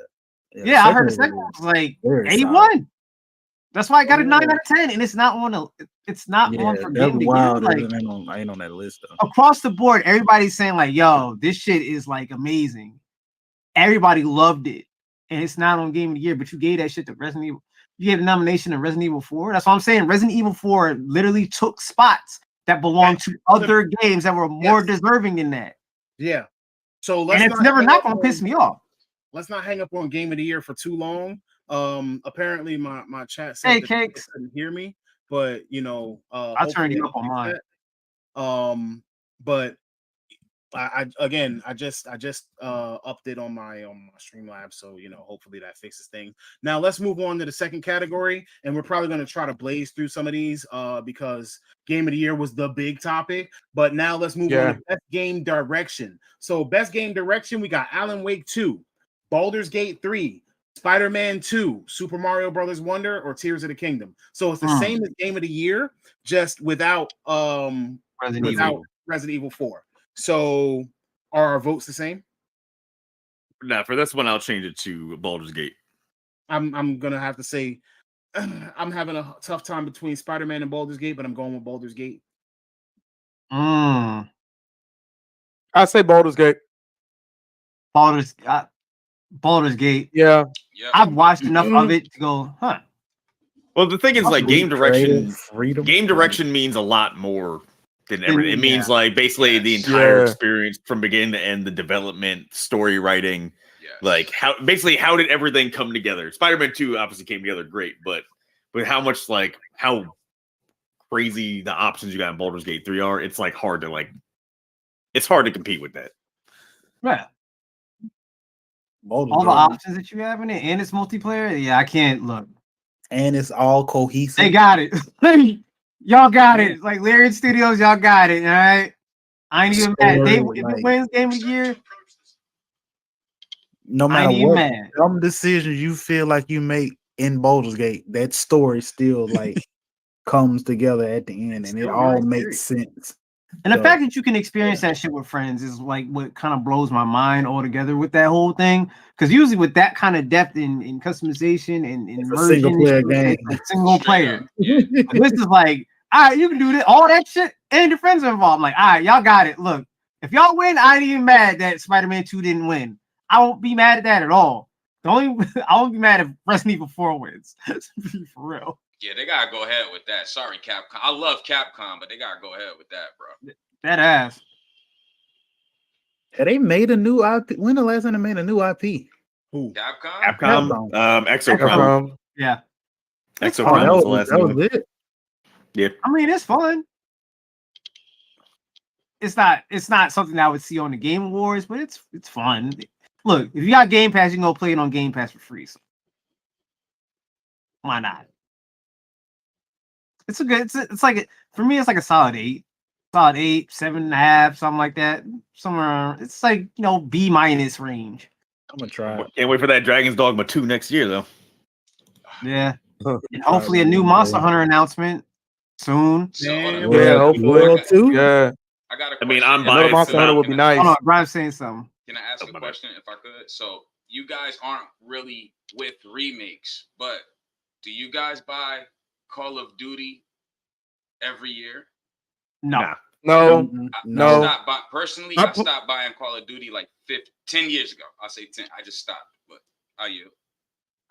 Yeah, I heard the second one was like very 81. That's why I got a 9 Yeah. out of 10, and it's not on it's not Yeah, on for that's game of the wild. year. Like, Like I ain't on that list though. across the board, everybody's saying like, yo, this shit is like amazing. Everybody loved it, and it's not on game of the year. But you gave that shit to Resident Evil. You gave a nomination to Resident Evil 4. That's what I'm saying. Resident Evil 4 literally took spots that belonged to other games that were more deserving than that. Yeah. So And it's never not gonna piss me off. Let's not hang up on Game of the Year for too long. Apparently my chat said Hey, that they Cakes. couldn't hear me, but you know, I'll turn you up on mine. But I just upped it on my Streamlabs, so you know, hopefully that fixes things. Now let's move on to the second category, and we're probably going to try to blaze through some of these because Game of the Year was the big topic. But now let's move on to Best Game Direction. So Best Game Direction, we got Alan Wake 2, Baldur's Gate 3, Spider-Man 2, Super Mario Brothers Wonder, or Tears of the Kingdom. So it's the same as Game of the Year, just without Resident Evil 4. So are our votes the same? Nah, for this one, I'll change it to Baldur's Gate. I'm gonna have to say I'm having a tough time between Spider-Man and Baldur's Gate, but I'm going with Baldur's Gate. I say Baldur's Gate. Baldur's Gate. Yeah. Yep. I've watched enough of it to go, huh? Well, the thing is, like, game direction freedom. Game direction means a lot more than everything. It means Yeah. like basically Yes. the entire Yeah. experience from beginning to end, the development, story writing, Yes. like how did everything come together? Spider-Man 2 obviously came together great, but how much like how crazy the options you got in Baldur's Gate 3 are, it's like hard to compete with that. Yeah. Baldur's All the Gate. options that you have in it, and it's multiplayer. Yeah, I can't look. And it's all cohesive. They got it. Y'all got it. Like Larian Studios, y'all got it. All right. I ain't even mad. If it wins Game of the Year, No I matter ain't even what mad. dumb decisions you feel like you make in Baldur's Gate, that story still like comes together at the end, and it Still all really makes sense. And the So, fact that you can experience that shit with friends is like what kind of blows my mind altogether with that whole thing. Because usually with that kind of depth in customization and It's a immersion, single player it's game. a single Straight player. up, yeah. But this is like, all right, you can do this, all that shit, and your friends are involved. I'm like, all right, y'all got it. Look, if y'all win, I ain't even mad that Spider-Man 2 didn't win. I won't be mad at that at all. The only I won't be mad if Resident Evil 4 wins. For real. Yeah, they gotta go ahead with that. Sorry, Capcom. I love Capcom, but they gotta go ahead with that, bro. That ass. They made a new IP. When the last time they made a new IP? Who? Capcom? Capcom, Exochrome. Capcom. Yeah. Exochrome that was the last that one. was it. Yeah. I mean, it's fun. It's not something I would see on the Game Awards, but it's fun. Look, if you got Game Pass, you can go play it on Game Pass for free. So why not? It's a good. It's like for me, it's like a solid 8, 7.5, something like that. Somewhere around, it's like B- range. I'm gonna try it. Can't wait for that Dragon's Dogma 2 next year, though. Yeah, and Try hopefully a one new day. Monster Hunter announcement soon. So, hold on. Damn. Yeah, World- hopefully. World 2? Yeah. I got a I mean, question. I'm Can I Another biased ask Monster to Hunter not- would be nice. Hold on, Brian's saying something. Can I ask Oh, a my bad. question if I could? So you guys aren't really with remakes, but do you guys buy Call of Duty every year? No, Nah. No. Mm-mm, I No. stopped by, personally, I stopped buying Call of Duty like 10 years ago. I'll say 10. I just stopped. But are you?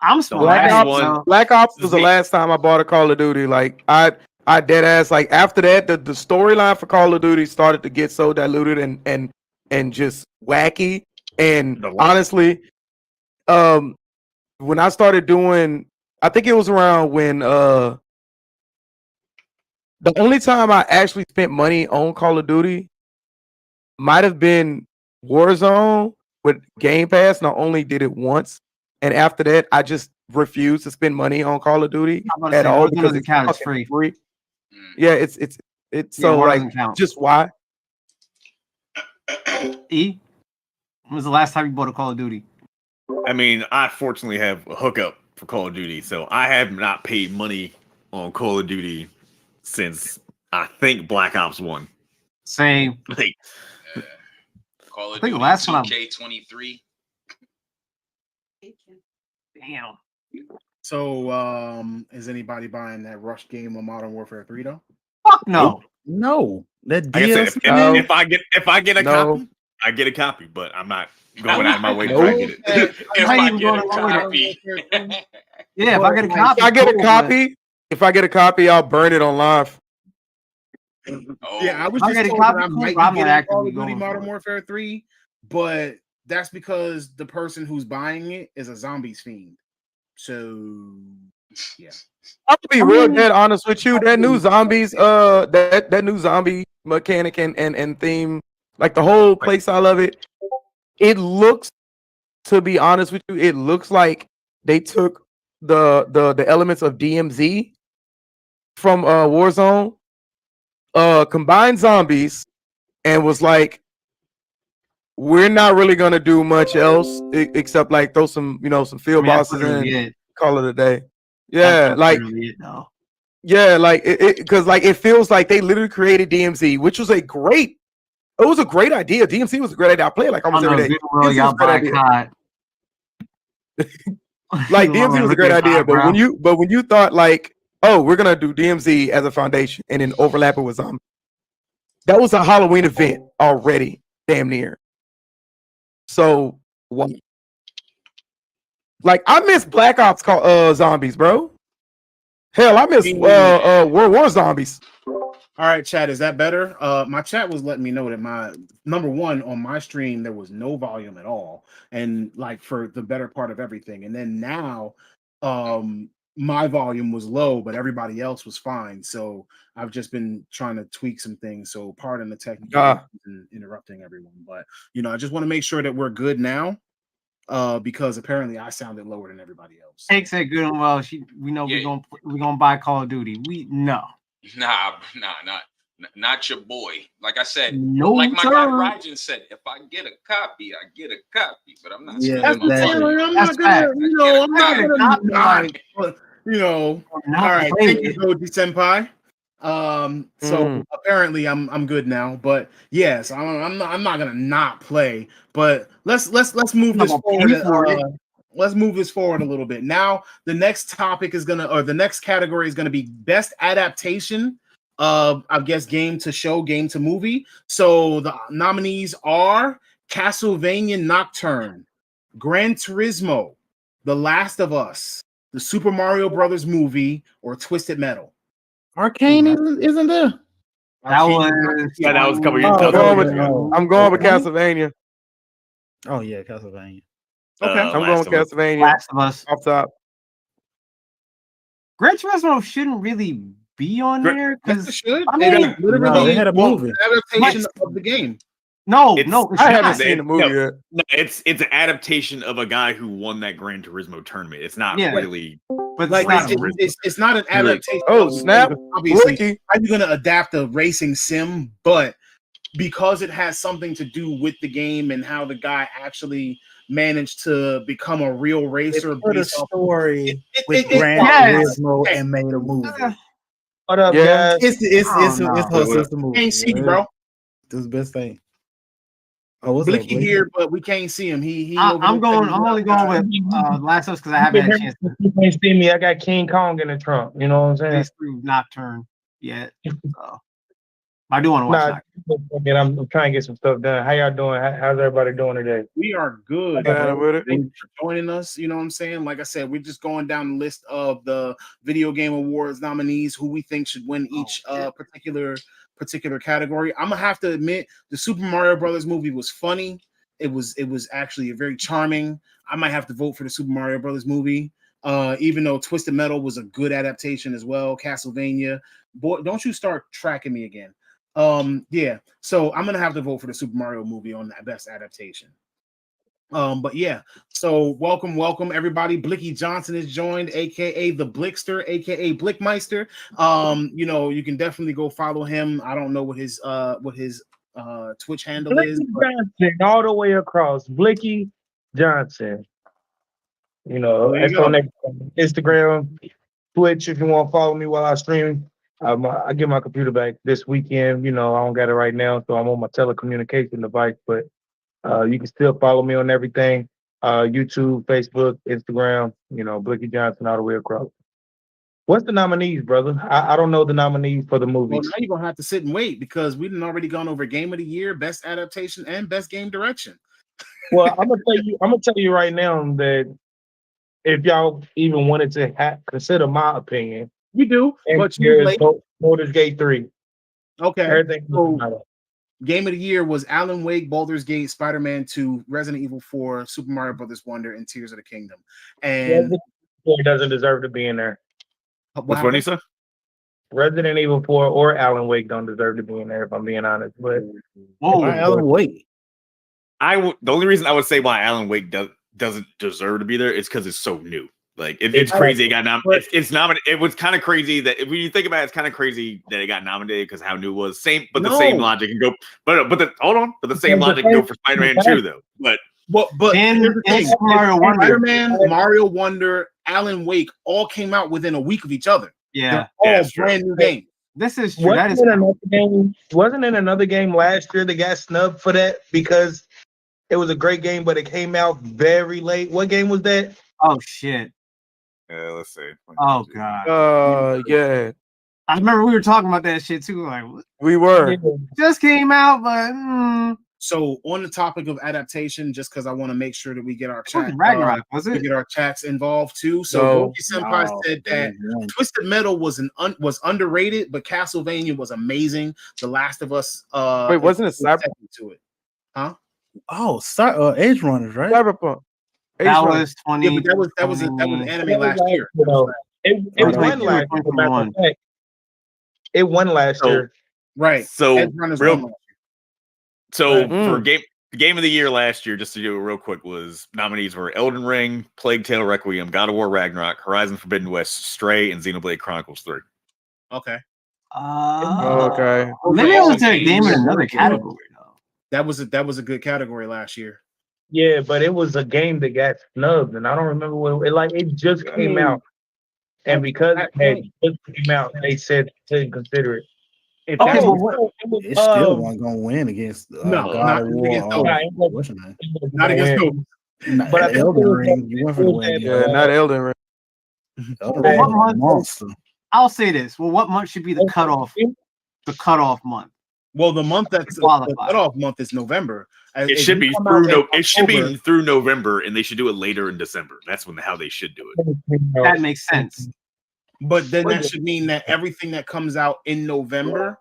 I'm The Black last Ops. one- Black Ops was the Me. last time I bought a Call of Duty. Like I dead ass. Like after that, the storyline for Call of Duty started to get so diluted and just wacky. And The last- honestly, when I started doing, I think it was around when the only time I actually spent money on Call of Duty might have been Warzone with Game Pass. Not only did it once, and after that, I just refused to spend money on Call of Duty I'm about to at say, all Warzone because doesn't it's count, it's fucking free. Mm. Yeah, it's Yeah, so War like doesn't count. just why? E, when was the last time you bought a Call of Duty? I mean, I fortunately have a hookup for Call of Duty, so I have not paid money on Call of Duty since I think Black Ops 1. Same. Like, Call of I think the Duty last one 2K23. Damn. So, is anybody buying that Rush game of Modern Warfare 3 though? Fuck no. No, that like I said, DLC. No. if I get a No. copy, I get a copy, but I'm not going out of my way to Nope. try to get it. If not I even get going a along with it. copy. Yeah, if I get a But, copy, If I get a cool, copy, I'll burn it on live. Oh, Yeah, I was I'll just get a told that copy, I cool, might but I'm be not getting actively Call of Duty going for Modern it. Warfare 3, but that's because the person who's buying it is a zombies fiend. So, yeah. I'm gonna be I real mean- dead honest with you. That new zombies, that new zombie mechanic and theme, like the whole play style of it, it looks, to be honest with you, it looks like they took the elements of DMZ from Warzone, combined zombies, and was like, we're not really gonna do much else except like throw some some field that's bosses literally in, it. call it a day. Yeah, That's like literally it, though. yeah, like because like it feels like they literally created DMZ, which was a great idea. DMZ was a great idea. I play it like almost every day. Good world, DMZ y'all was a great idea. boycott. Like DMZ was a great idea, but when you thought like, oh, we're gonna do DMZ as a foundation and then overlap it with zombies, that was a Halloween event already, damn near. So what? Like I miss Black Ops zombies, bro. Hell, I miss World War zombies. All right, chat, is that better? My chat was letting me know that my number one on my stream there was no volume at all, and like for the better part of everything. And then now, my volume was low, but everybody else was fine. So I've just been trying to tweak some things. So pardon the technical and interrupting everyone, but I just want to make sure that we're good now, because apparently I sounded lower than everybody else. Hank said good and well. We know Yeah. we're gonna buy Call of Duty. Nah, not your boy. Like I said, No, like my sir. guy Rajan said, if I get a copy, I get a copy. But I'm not Yeah, spending my exactly. money. I'm That's not gonna, fact. I'm not Not gonna copy, not, like, all right. not Thank you, Goji Senpai. So apparently I'm good now. But yes, I'm not gonna not play. But let's move this I'm gonna forward. pay for it. Let's move this forward a little bit. Now the next topic is the next category is gonna be best adaptation of, I guess, game to show, game to movie. So the nominees are Castlevania Nocturne, Gran Turismo, The Last of Us, the Super Mario Brothers movie, or Twisted Metal. Arcane isn't there? That Arcane- was that was a couple Oh, years. I'm going with Castlevania. Oh yeah, Castlevania. Okay. I'm going with Castlevania. Last of Us. Off top. Gran Turismo shouldn't really be on there Yes, it because should. I mean, It literally no, they had a movie. adaptation of the game. no, It's- no, it's I not. haven't seen the movie yet. No, it's an adaptation of a guy who won that Gran Turismo tournament. It's not Yeah. really But Like it's not not- it's not an Really? adaptation. Oh, of the snap. game, obviously, Blicky. how are you going to adapt a racing sim? But because it has something to do with the game and how the guy actually managed to become a real racer. They put a based off- story It- with it- it- Gran yes. Turismo Hey. and made a movie. What up, Yeah. guys? It's I it's don't it's know. hustle. It's the movie. Can't see you, bro. This is the best thing. Oh, what's up, Blicky Blicky? here, but we can't see him. He. I'm over there going. taking- I'm only going with Last of Us because I haven't had a chance to You can't see me. I got King Kong in the trunk. You know what I'm saying? play through Nocturne yet. So. I do want to watch Nah, I'm trying to get some stuff done. How y'all doing? How's everybody doing today? We are good. Yeah, bro. with it. Thank you for joining us. You know what I'm saying? Like I said, we're just going down the list of the Video Game Awards nominees, who we think should win each particular category. I'm gonna have to admit, the Super Mario Brothers movie was funny. It was actually very charming. I might have to vote for the Super Mario Brothers movie. Even though Twisted Metal was a good adaptation as well. Castlevania. Boy, don't you start tracking me again. Yeah, so I'm gonna have to vote for the Super Mario movie on that best adaptation. But yeah, so welcome everybody. Blicky Johnson is joined, aka the Blickster, aka Blickmeister. You know, you can definitely go follow him. I don't know what his Twitch handle Blicky is, but Johnson, all the way across. Blicky Johnson. You know, There you it's go. on Instagram, Twitch. If you want to follow me while I stream, I get my computer back this weekend. You know, I don't got it right now, so I'm on my telecommunication device. But you can still follow me on everything: YouTube, Facebook, Instagram. You know, Blicky Johnson all the way across. What's the nominees, brother? I don't know the nominees for the well, movies. now you're gonna have to sit and wait because we've already gone over Game of the Year, Best Adaptation, and Best Game Direction. Well, I'm gonna tell you right now that if y'all even wanted to consider my opinion, You do, and but you're here's late. Baldur's Gate 3. Okay. Everything. So, Game of the Year was Alan Wake, Baldur's Gate, Spider-Man 2, Resident Evil 4, Super Mario Brothers Wonder, and Tears of the Kingdom. And Resident Evil 4 doesn't deserve to be in there. Which one you said? Resident Evil 4 or Alan Wake don't deserve to be in there, if I'm being honest. But Why Alan Wake? The only reason I would say why Alan Wake doesn't deserve to be there is because it's so new. Like it's crazy it got nominated. It's nominated. It was kind of crazy that when you think about it, it's kind of crazy that it got nominated because how new it was. The same logic can go. But the same logic can go for Spider-Man 2 though. But And here's the thing. Mario Wonder. Spider-Man, Mario Wonder, Alan Wake all came out within a week of each other. Yeah, All that's true. brand new games. this is true. That is wasn't in another game last year that got snubbed for that because it was a great game, but it came out very late. What game was that? oh shit. Let's see. Oh god. Yeah, I remember we were talking about that shit too. Like, what? we were. Just came out, but So on the topic of adaptation, just because I want to make sure that we get our it wasn't chat, Ragnarok, was we it? get our chats involved too. So No. Goki Senpai said that Twisted Metal was was underrated, but Castlevania was amazing. The Last of Us. Wait, wasn't it Cyber? to it? Oh, Edge Runners, right? Cyberpunk? That was 20. Yeah, but that was an anime last year. You know, it won 2022 or last year. 2021. It won last year. Right. So Edge Runners real- won last So Mm. for game of the year last year, just to do it real quick, was nominees were Elden Ring, Plague Tale Requiem, God of War Ragnarok, Horizon Forbidden West, Stray, and Xenoblade Chronicles 3. Okay. Okay. Maybe it was a game in another category though. That was a good category last year. Yeah, but it was a game that got snubbed, and I don't remember what it just came out. And because That it point- just came out, they said to consider it. if Okay, that's but what, It still wasn't gonna win against No, God not of War. against those. What's your name? not against those. Not But I the think Elden it was Ring. You went for the win. Yeah, not Elden Ring. Elden Well, Ring what was a month? monster. I'll say this. Well, what month should be the cutoff? The cutoff month. Well, the month that's the Qualify. cutoff month is November. It If should you be come through out in it should be October- through November, and they should do it later in December. That's how they should do it. That makes sense. But then that should mean that everything that comes out in November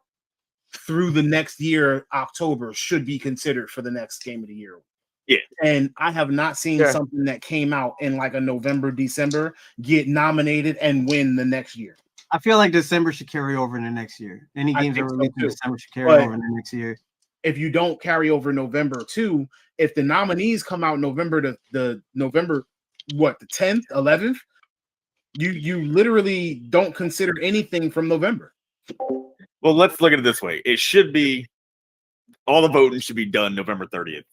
through the next year, October, should be considered for the next game of the year. Yeah. And I have not seen Yeah. something that came out in like a November, December get nominated and win the next year. I feel like December should carry over in the next year. Any I games that think so, released in too. December should carry But- over in the next year. If you don't carry over November too, if the nominees come out November to the November, what, the 10th, 11th, you literally don't consider anything from November. Well, let's look at it this way. It should be all the voting should be done November 30th.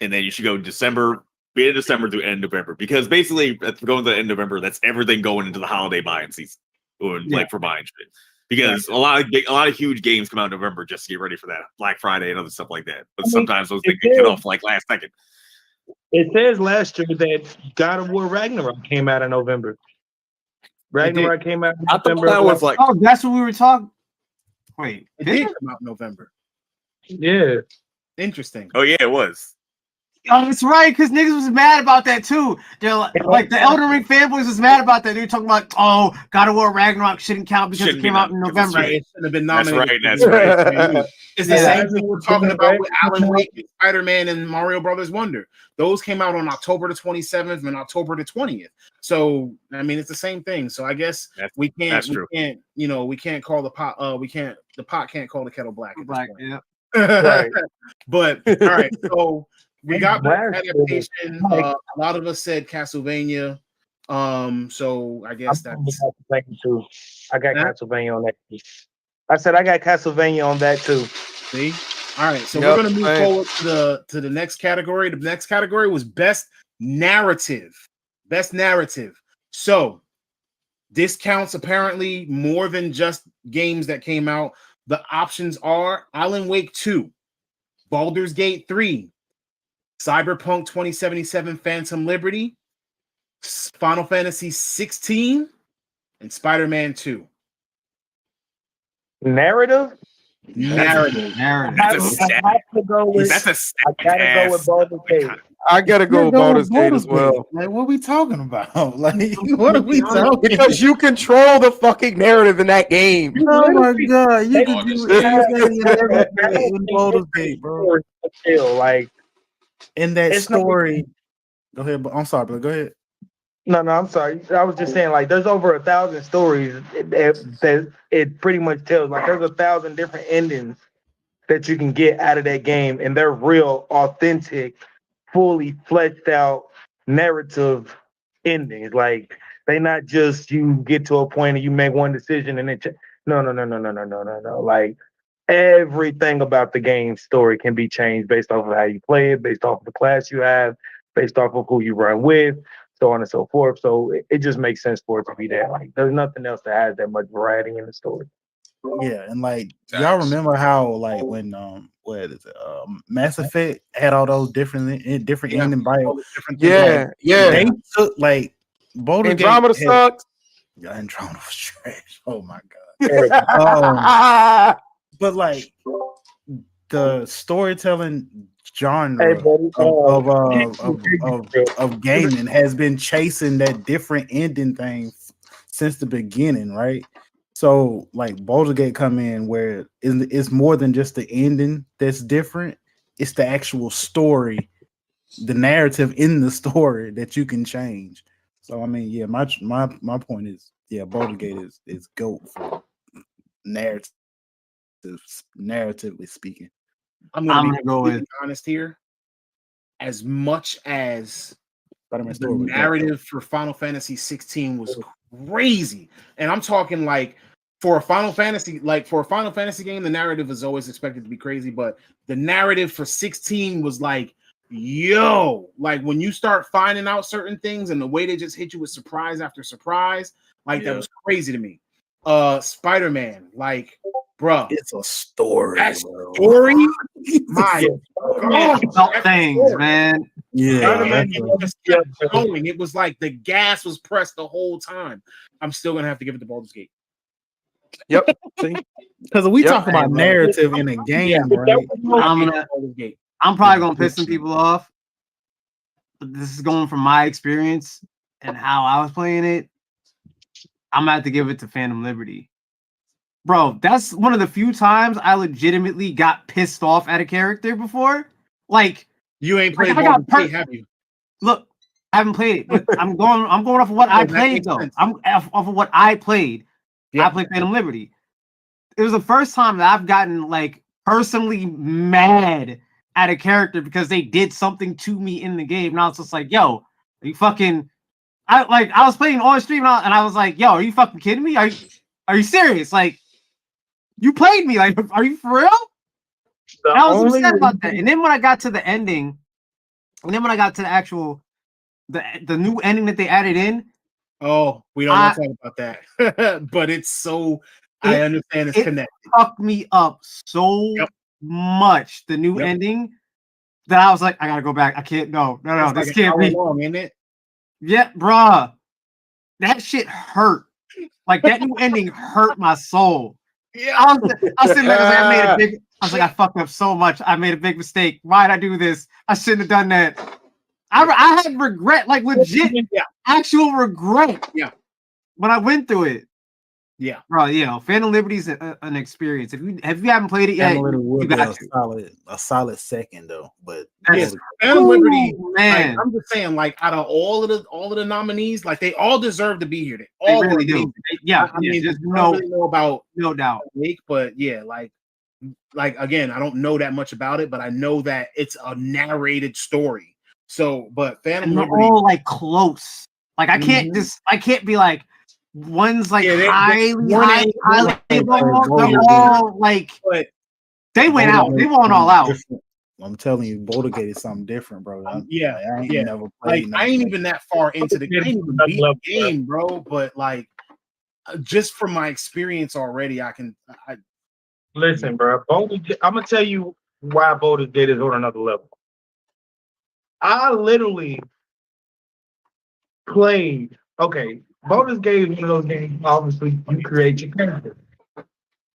And then you should go December, be in December to end November. Because basically going to the end of November, that's everything going into the holiday buying season. Or like for buying shit. Because a lot of huge games come out in November just to get ready for that. Black Friday and other stuff like that. But sometimes those things get cut off like last second. It says last year that God of War Ragnarok came out in November. Ragnarok came out in I thought November. that was like Oh, that's what we were talking. Wait, It did did it? come out in November. Yeah. Interesting. oh yeah, it was. Oh, that's right, because niggas was mad about that too. They're like the Elden Ring fanboys was mad about that. They were talking about, oh, God of War Ragnarok shouldn't count because Shouldn't it be came out in nominated, 'cause November. Right, it shouldn't have been That's nominated. right. That's right. It's the Yeah. same thing we're talking about with Alan Wake, and Spider-Man, and Mario Brothers Wonder. Those came out on October the 27th and October the 20th. So I mean, it's the same thing. So I guess we can't. that's true. We can't call the pot. The pot can't call the kettle black. At this Black, point. yeah. Right. But all right, so we got that Last year, adaptation. like- A lot of us said Castlevania. So I guess I'm that's Castlevania too. I got Huh? Castlevania on that. I said I got Castlevania on that too. see. All right, so Yep, we're gonna move same. forward to the next category. The next category was best narrative. Best narrative. So this counts apparently more than just games that came out. The options are Alan Wake 2, Baldur's Gate 3, Cyberpunk 2077 Phantom Liberty, Final Fantasy 16, and Spider-Man 2. Narrative. Narrative. Narrative. I, That's a I stat. have to go with. That's a I gotta go with Baldur's Gate. I gotta go with Baldur's Gate as well. Like, what are we talking about? Like, what are we talking? Because you control the fucking narrative in that game. Oh my god, you They- can do they- anything and everything in Baldur's Gate, bro. Still, like, In that It's not- story, go ahead. But I'm sorry, but go ahead. no, I'm sorry. I was just saying, like, there's over 1,000 stories that it pretty much tells. Like, there's 1,000 different endings that you can get out of that game, and they're real, authentic, fully fleshed out narrative endings. Like, they not just you get to a point and you make one decision and then no. Like, everything about the game story can be changed based off of how you play it, based off of the class you have, based off of who you run with, so on and so forth. So it just makes sense for it to be there. Like, there's nothing else that has that much variety in the story. Yeah, and like y'all Facts. remember how like when what is it? Mass Effect had all those different Yeah. ending bio. Different things. Yeah, yeah. They took like Baldur's Gate Andromeda had- sucked. Yeah, Andromeda was trash. Oh my god. But like the storytelling genre Hey, buddy, of gaming has been chasing that different ending thing since the beginning, right? So like Baldur's Gate come in where it's more than just the ending that's different. It's the actual story, the narrative in the story that you can change. So I mean, yeah, my point is, yeah, Baldur's Gate is GOAT for narratively speaking. I'm I'm gonna gonna go be with honest here. As much as Spider-Man the story was dope. narrative for Final Fantasy 16 was crazy, and I'm talking like for a Final Fantasy game, the narrative is always expected to be crazy, but the narrative for 16 was like yo, like when you start finding out certain things and the way they just hit you with surprise after surprise, like that was crazy to me. Spider-Man, like, bruh, It's a story, that bro. story, my God, Felt that things, story. man. Yeah, Spider-Man that's just kept going. It was like the gas was pressed the whole time. I'm still gonna have to give it to Baldur's Gate. Yep. See? because we Yep. talk about Hey, bro. narrative in a game, right? I'm probably gonna piss some people off, but this is going from my experience and how I was playing it. I'm gonna have to give it to Phantom Liberty. Bro, that's one of the few times I legitimately got pissed off at a character before. Like, You ain't played I got Baldur's Gate, have you? look, I haven't played it, but I'm going off of what I That played makes though. sense. I'm off of what I played. Yeah. I played Phantom Liberty. It was the first time that I've gotten like personally mad at a character because they did something to me in the game. And I was just like, yo, are you fucking I was playing on stream and I was like, yo, are you fucking kidding me? Are you serious? Like, you played me. Like, are you for real? And I was upset about that. And then when I got to the ending, and then when I got to the actual the new ending that they added in, oh, we don't want to talk about that. But it's so I understand it's connected. Fucked me up so much, the new ending, that I was like, I gotta go back. I can't no, It's this like can't be long, isn't it? Yeah, bruh. That shit hurt. Like that new ending hurt my soul. Yeah. I was sitting there, I was like, I fucked up so much. I made a big mistake. Why did I do this? I shouldn't have done that. I had regret, like legit, actual regret. Yeah. When I went through it. Yeah, bro. Yeah, Phantom Liberty's an experience. If you haven't played it yet, you got a solid second though. But yes, Phantom Liberty, man. Like, I'm just saying, like out of all of the nominees, like they all deserve to be here. They all really do. I mean, there's I don't really know about no doubt. But yeah, like again, I don't know that much about it, but I know that it's a narrated story. So, but Phantom and they're Liberty, all like close. Like I can't be like one's like highly. They're all like, but they went out. They went all out. I'm telling you, Boulder Gate is something different, bro. I ain't never played. I ain't even that far into the game, bro. But like, just from my experience already, I listen, bro. I'm gonna tell you why Boulder Gate is on another level. I literally played. Okay, Baldur's Gate is one of those games. Obviously, you create your character.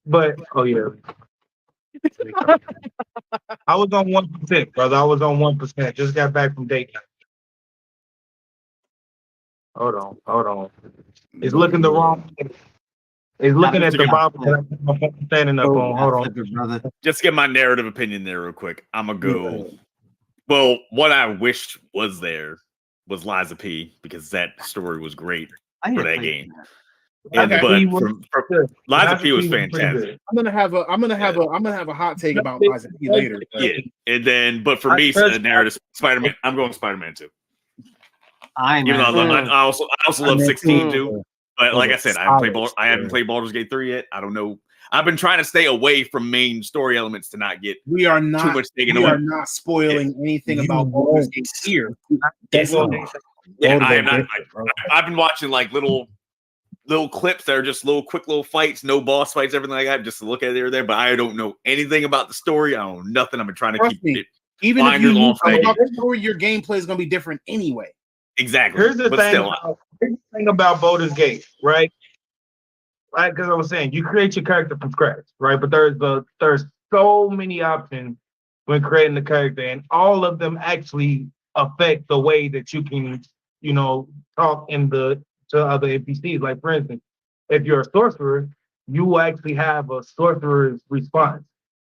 But I was on 1%, brother. I was on 1%. Just got back from date night. Hold on. It's looking the wrong. It's looking at the Bible that I'm standing up on. Hold on, brother. Just get my narrative opinion there real quick. I'm gonna go. Well, what I wished was there was Liza P, because that story was great for that game. And Liza P was fantastic. I'm gonna have a hot take about Liza P later. Yeah, and then but for me, the narrative Spider-Man. I'm going Spider-Man too. I also love 16 too. But like I said, I haven't played Baldur's Gate 3 yet. I don't know. I've been trying to stay away from main story elements to not get too much taken away. We are not spoiling anything about Baldur's Gate here. I am not. I've been watching like little clips that are just quick little fights, no boss fights, everything like that, just to look at it here or there. But I don't know anything about the story. I don't know nothing. I've been trying to keep it. Even if you know about the story, your gameplay is going to be different anyway. Exactly. Here's the thing about Baldur's Gate, right? Like, because I was saying, you create your character from scratch, right? But there's so many options when creating the character, and all of them actually affect the way that you can, talk to other NPCs. Like, for instance, if you're a sorcerer, you will actually have a sorcerer's response.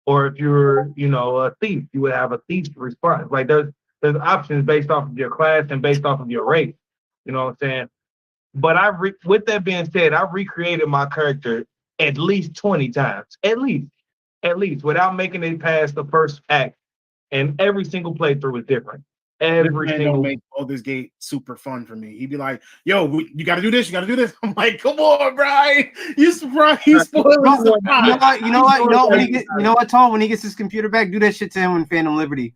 Or if you're, a thief, you would have a thief's response. Like, there's options based off of your class and based off of your race. You know what I'm saying? But with that being said, I've recreated my character at least 20 times, at least, without making it past the first act. And every single playthrough is different. Don't make Baldur's Gate super fun for me. He'd be like, "Yo, you got to do this. You got to do this." I'm like, "Come on, Brian, you surprised? You spoiling surprise." You know what, Tom? When he gets his computer back, do that shit to him in Phantom Liberty.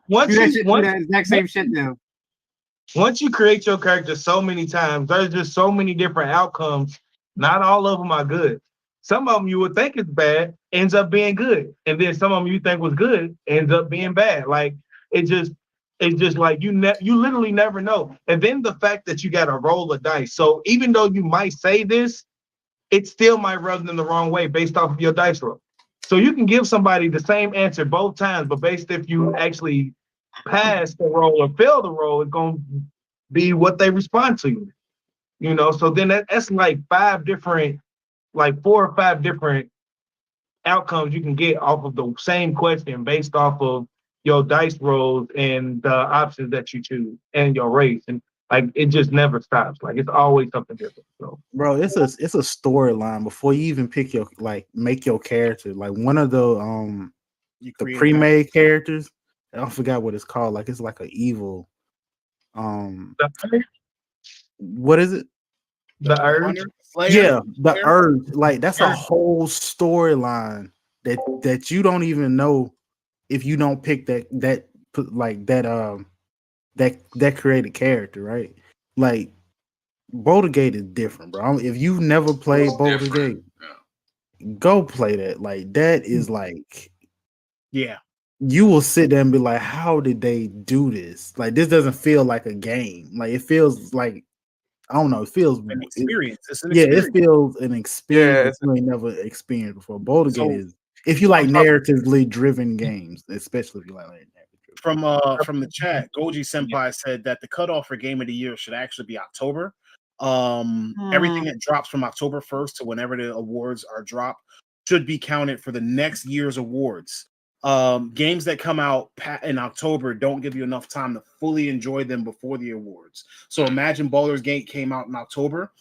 Once Do that you shit. Do that exact same shit now. once you create your character so many times, there's just so many different outcomes. Not all of them are good. Some of them you would think is bad ends up being good, and then some of them you think was good ends up being bad. Like it's just like you literally never know. And then the fact that you got to roll a dice. So even though you might say this, it still might rub them the wrong way based off of your dice roll. So you can give somebody the same answer both times, but based if you actually pass the roll or fail the roll, it's gonna be what they respond to you. You know, so then that's like four or five different outcomes you can get off of the same question based off of your dice rolls and the options that you choose and your race. And like it just never stops. Like it's always something different. So Bro, it's a storyline before you even pick your make your character. Like one of the pre-made characters, I forgot what it's called. Like it's like an evil what is it? The urge. Yeah, the urge. Like that's a whole storyline that you don't even know if you don't pick that created character, right? Like Boulder Gate is different, bro. If you've never played Boulder Gate, go play that. Like that is like, yeah, you will sit there and be like, how did they do this? Like this doesn't feel like a game. Like it feels like, I don't know. It feels an experience. It's an experience. experience. It feels an experience that you ain't never experienced before. Boulder Gate is, if you like narratively driven games, especially if you like narrative. From the chat, Goji Senpai said that the cutoff for Game of the Year should actually be October. Everything that drops from October 1st to whenever the awards are dropped should be counted for the next year's awards. Games that come out in October don't give you enough time to fully enjoy them before the awards. So imagine Baldur's Gate came out in October.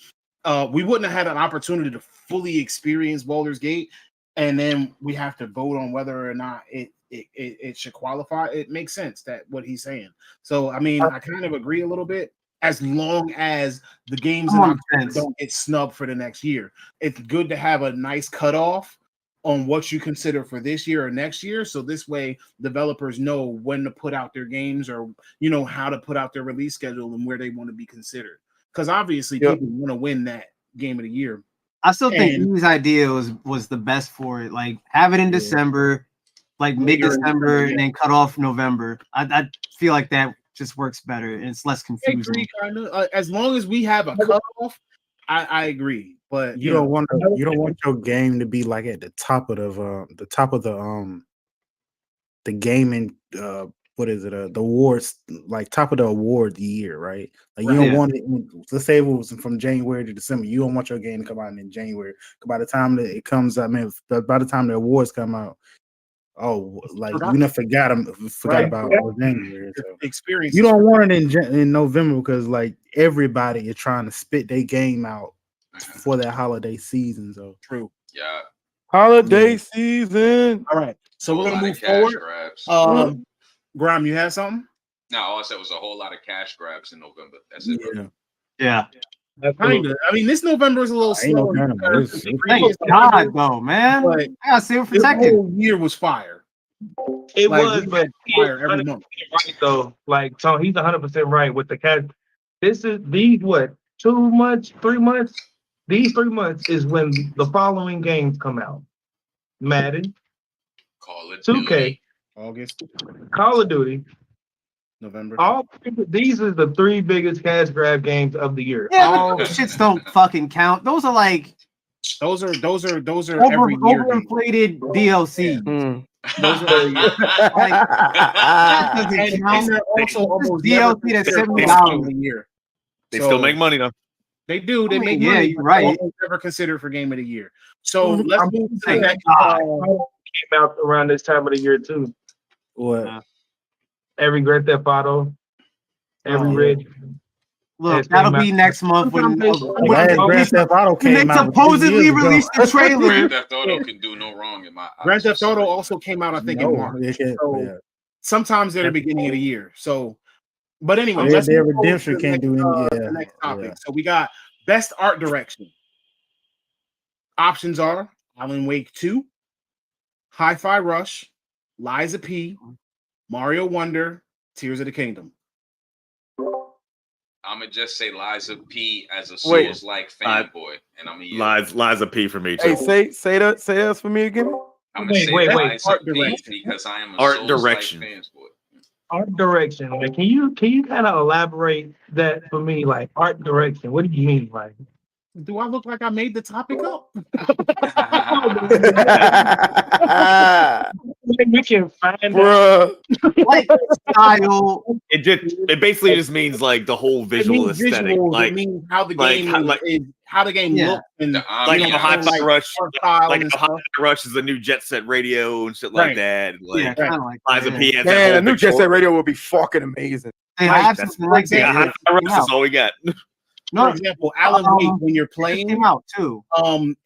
We wouldn't have had an opportunity to fully experience Baldur's Gate, and then we have to vote on whether or not it should qualify. It makes sense that what he's saying. So I mean, I kind of agree a little bit. As long as the games in October don't get snubbed for the next year, it's good to have a nice cutoff on what you consider for this year or next year. So this way developers know when to put out their games, or how to put out their release schedule and where they want to be considered. Because obviously people want to win that Game of the Year. I still think E's idea was the best for it. Like have it in December, like mid-December, and then cut off November. I feel like that just works better and it's less confusing. I agree, kind of. As long as we have a cutoff, I agree. But you don't want your game to be like at the top of the gaming what is it the awards, like top of the award year, right? Like you don't want it. Let's say it was from January to December. You don't want your game to come out in January. By the time that it comes out, man, by the time the awards come out, like you never forgot about January. So experience. You don't want it in November because like everybody is trying to spit their game out for that holiday season. So true. Yeah. Holiday season. All right. So we're gonna move forward. Graham, you had something? No, all I said was a whole lot of cash grabs in November. That's it. Yeah. Kind of. I mean, this November is a little slow. Thank God, though, man. But I gotta see it for this second. whole year was fire. It was, but fire every month. Right though, like so, he's 100% right with the cash. These what 2 months, 3 months. These 3 months is when the following games come out: Madden, Call it 2K, August, Call of Duty, November. These are the 3 biggest cash grab games of the year. Yeah, shits don't fucking count. Those are like those are overinflated DLC. Those are like, that doesn't count. And also almost DLC that's $70 a year. They still make money though. They do. They make yeah, money. you're right. Never considered for Game of the Year. So let's move to the next. Came out around this time of the year too. What? Every Grand Theft Auto, every Red. Look, that'll be next month when Grand Theft Auto came out. Supposedly released the trailer. Grand Theft Auto can do no wrong in my eyes. Grand Theft Auto also came out, I think, in March. So sometimes they're the beginning of the year. So, but anyway, let's their redemption can't do the next topic. So we got best art direction. Options are Alan Wake 2, Hi-Fi Rush, Liza P, Mario Wonder, Tears of the Kingdom. I'm gonna just say Liza P as a Wait. Souls-like fanboy, and I'm Liza P for me too. Hey, say that for me again. I'm gonna say wait. Liza Art P direction. because I am a Art Souls-like direction. fanboy. Art direction. Like, can you kind of elaborate that for me? Like art direction. What do you mean? Like, Do I look like I made the topic up? we can find out. Bruh. Like style. It basically just means like the whole It visual means aesthetic, visuals. like It means how the like game how- is, like- how the game Yeah. looks and The like ambiance. the Hi-Fi Rush, art style like and the stuff. Hi-Fi Rush is a new Jet Set radio and shit like Right. that. Yeah, Like kind of like Liza that, P yeah. has that Man, whole a new Jet Set Victoria- radio would be fucking amazing. They Right, have that's- something like that. Yeah, Yeah, Hi-Fi Rush is all we got. For No, example, Alan Wake, when you're it playing, came out too.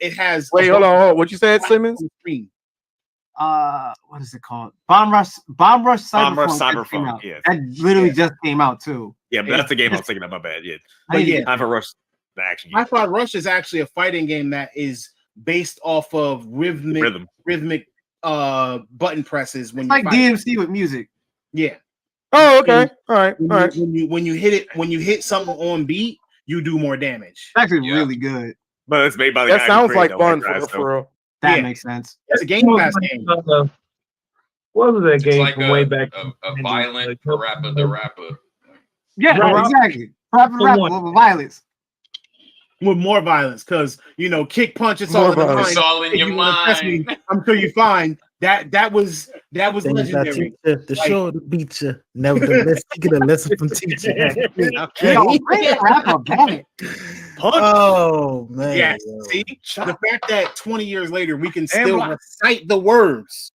it has Wait, hold on. What you said, Simmons? on the screen. What is it called? Bomb Rush Cyberpunk. Bomb Rush just came Cyberpunk, out. yeah. That literally Yeah. just came out too. Yeah, but that's the game I was thinking of. My bad. Yeah, I need to yeah. get Hi-Fi Rush, the action game. Hi-Fi Rush is actually a fighting game that is based off of rhythmic button presses when It's you like fight. DMC with music. Yeah. Oh, okay. All right. When you hit something on beat, you do more damage. It's actually Yeah. really good. But it's made by the That guy sounds who like created fun Devil May Cry, for real. That Yeah. makes sense. It's a Game Pass game. What was that It's game like from way back? a violent Parappa the Rapper. Yeah, Right. exactly. Rapid The rap one. with violence. With more violence, because kick punch, it's More all in the violence. It's mind. all in If your you wanna test me, mind. I'm sure you find that was Things I legendary. teach you, the Like- show to beat you. Nevertheless, you get a lesson from teaching. Okay. Yo, bring the rapper back. Oh man. Yes. yo. See, the fact that 20 years later we can And still block. recite the words.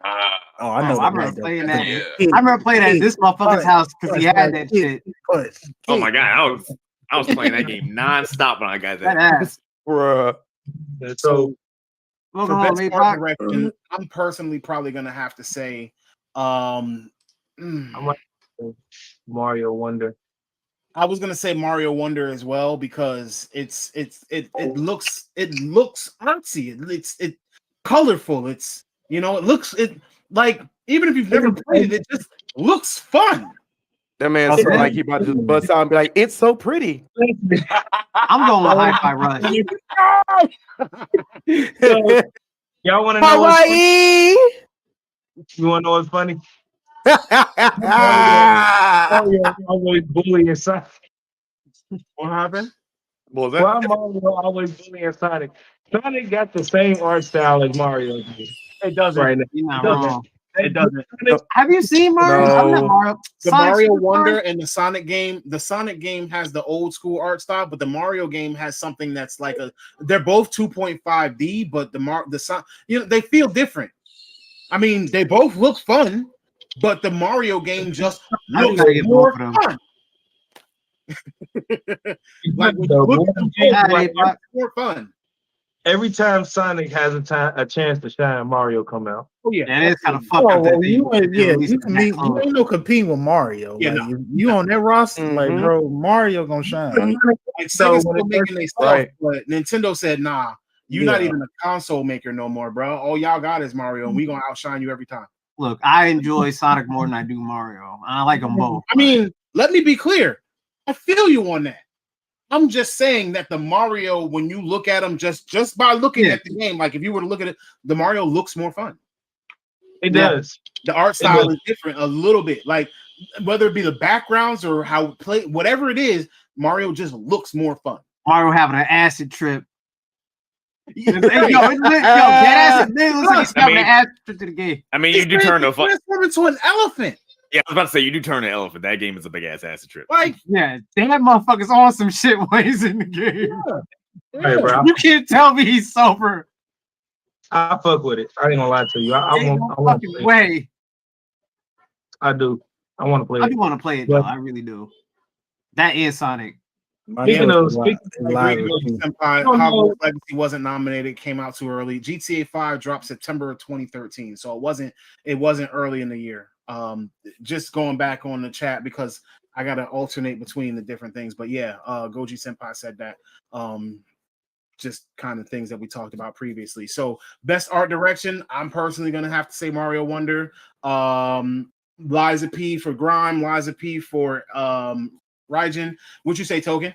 Oh, I know. I the remember right playing though. that. Yeah. I remember playing at this motherfucker's house because he had that shit. Oh my god, I was playing that game nonstop when I got That that. ass. Bruh. So Welcome for home, best Maybach. art direction, I'm personally probably gonna have to say, Mario Wonder. I was gonna say Mario Wonder as well because it looks artsy. It's colorful. It's it like even if you've never played it, it just looks fun. That man Okay. sound like he about to bust out and be like, "It's so pretty." I'm going with Hi-Fi Rush. Y'all want to know what's funny? Hawaii. You want to know what's funny? Ah! Mario always bullying Sonic. What happened? What was that? Why Mario always bullying Sonic? Sonic got the same art style as Mario. It doesn't. Right now. You're not It doesn't. wrong. It doesn't. Have you seen Mario? No. I'm not Mario. The Sonic Mario Superstar? Wonder and the Sonic game has the old school art style, but the Mario game has something that's like they're both 2.5D, but they feel different. I mean, they both look fun, but the Mario game just I looks gotta get more both of them. fun. Like when you The look at one them game, both, like, it's more fun. every time Sonic has a chance to shine, Mario come out. Oh yeah, Yeah, it's kind of absolutely. fucked Oh, up that well, they you ain't, they yeah, released you it can that meet, you close. ain't no competing with Mario. Yeah, Like, no. you on that roster, like, Mhm. bro, Mario gonna shine. Like So Sega's when still it making their stuff, Right. but Nintendo said, "Nah, you're not Yeah. even a console maker no more, bro. All y'all got is Mario, and we gonna outshine you every time." Look, I enjoy Sonic more than I do Mario. I like them both. I mean, let me be clear. I feel you on that. I'm just saying that the Mario, when you look at them, just by looking Yeah. at the game, like if you were to look at it, the Mario looks more fun. It Yeah. does. The art style does. is different a little bit. Like whether it be the backgrounds or how play, whatever it is, Mario just looks more fun. Mario having an acid trip. Yo, that acid looks like he's I having mean- an acid trip to the game. I mean, you do turn the transform into an elephant. Yeah, I was about to say you do turn an elephant. That game is a big ass acid trip. Like, Yeah, that motherfucker's on some shit when he's in the game. Hey, bro, You can't tell me he's sober. I fuck with it. I ain't gonna lie to you. I Ain't want. no I want. fucking way. I do. I want to play I it. do want to play it though. I really do. That is Sonic. Speaking of- I live agree with you, review. Senpai. Oh, no. Hogwarts Legacy wasn't nominated, came out too early. GTA 5 dropped September of 2013, so it wasn't early in the year. Just going back on the chat because I gotta alternate between the different things. But yeah, Goji Senpai said that. Just kind of things that we talked about previously. So best art direction, I'm personally gonna have to say Mario Wonder. Liza P for Grime, Liza P for Raijin. What'd you say, Token?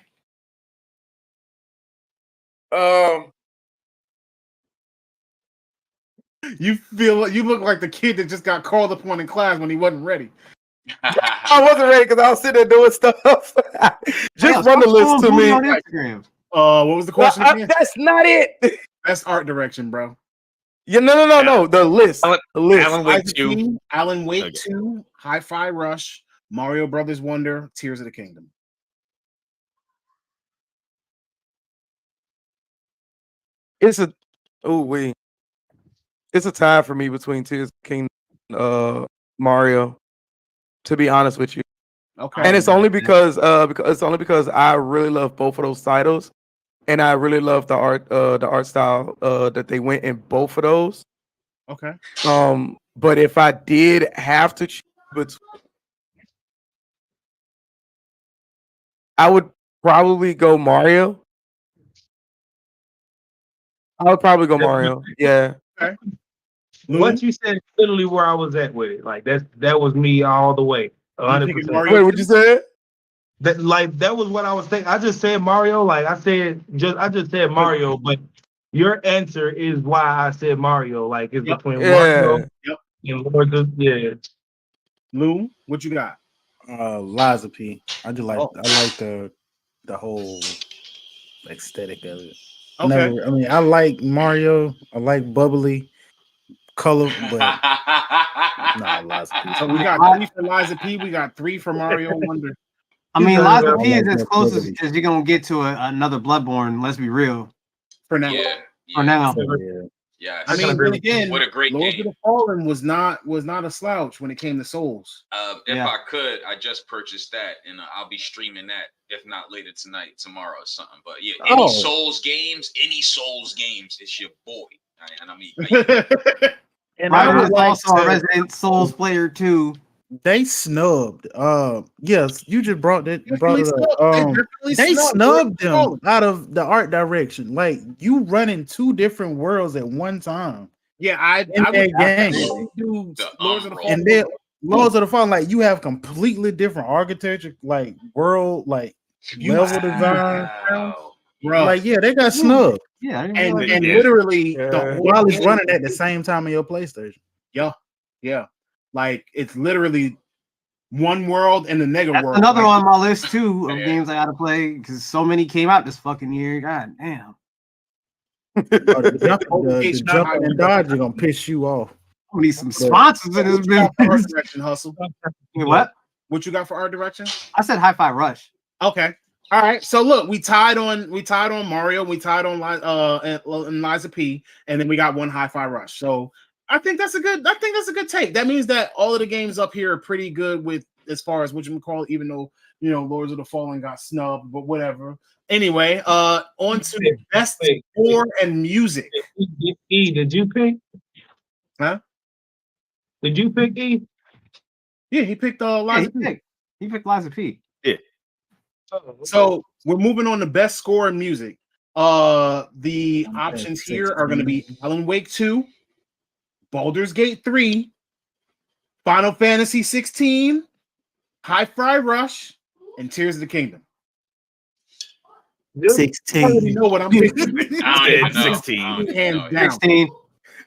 You look like the kid that just got called upon in class when he wasn't ready. I wasn't ready because I was sitting there doing stuff. Just run the list to me. On Instagram. What was the question again? That's not it. Best art direction, bro. Yeah, no. The list. The list. Alan Wake 2. Alan Wake 2, Hi-Fi Rush, Mario Brothers Wonder, Tears of the Kingdom. It's a tie for me between Tears of the Kingdom, Mario. To be honest with you, okay, and it's only because I really love both of those titles, and I really love the art style that they went in both of those. Okay. But if I did have to choose between, I would probably go Mario. I would probably go Mario. Yeah. Okay. What you said is literally where I was at with it. Like that was me all the way. 100%. Wait, what you said? That was what I was thinking. I just said Mario. Like I just said Mario, but your answer is why I said Mario. Like it's between Mario and Lord of Lou, what you got? Liza P. I just like I like the whole aesthetic of it. Okay. I like Mario. I like bubbly color, but no, Liza P. So we got 3 for Liza P. We got 3 for Mario Wonder. I mean, Liza P is as close as you're gonna get to another Bloodborne. Let's be real. For now. Yeah. For now. Yeah. I mean, then again, what a great Lords game. of the Fallen was not a slouch when it came to Souls. If I could, I just purchased that, and I'll be streaming that. If not later tonight, tomorrow or something. But yeah, any Souls games, it's your boy. And I mean, and I was also a Resident Souls player too. They snubbed. Yes, you just brought it up. They snubbed them out of the art direction. Like you running 2 different worlds at one time. Yeah, I game. Lords of the Fallen. And then Lords of the Fallen, like you have completely different architecture, like world, like level design. Bro. Like they got snubbed. Yeah, and literally while it's running at the same time on your PlayStation. Yeah. Like it's literally one world and the nega world. Another on my list too of games I gotta play because so many came out this fucking year. God damn. The jumping and dodge are gonna piss you off. We need some sponsors in this business. Art direction hustle. What? What you got for art direction? I said Hi-Fi Rush. Okay. All right. So look, we tied on Mario, we tied on and Liza P, and then we got one Hi-Fi Rush. So I think that's a good take. That means that all of the games up here are pretty good with as far as what you call it, even though Lords of the Fallen got snubbed, but whatever. Anyway, on to the best score and music. E, did you pick? Huh? Did you pick E? Yeah, he picked Liza P. He picked Liza P. Yeah. So we're moving on to best score and music. The options here are going to be Alan Wake 2, Baldur's Gate 3, Final Fantasy 16, Hi-Fi Rush, and Tears of the Kingdom. 16. I already know what I'm picking. 16. Hands down.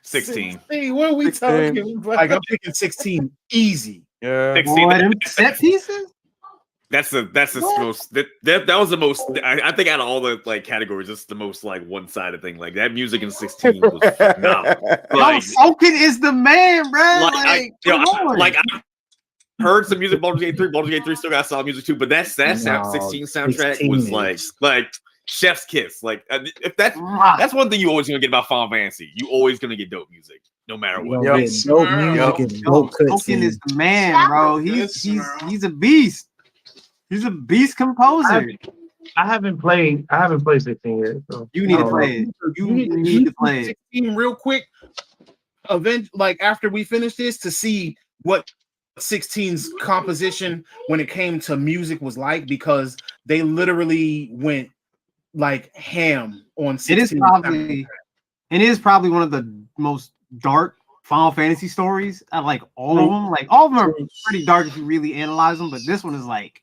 16. What are we talking? Like I'm picking 16 easy. Yeah. 16. Set pieces? That's the most that was the most I think out of all the like categories, it's the most like one-sided thing. Like that music in 16 was phenomenal. Like Soken is the man, bro. I heard some music. Baldur's Gate 3 still got solid music too, but that 16 soundtrack 16 was like chef's kiss. Like if that's one thing you always gonna get about Final Fantasy. You always gonna get dope music, no matter what. Dope music and dope Soken is the man, bro. He's a beast. He's a beast composer. I haven't played 16 yet. So you need to play it. You need to play it. 16 real quick. Like after we finish this, to see what 16's composition when it came to music was like, because they literally went like ham on 16. It is probably one of the most dark Final Fantasy stories. I like all of them. Like all of them are pretty dark if you really analyze them, but this one is like.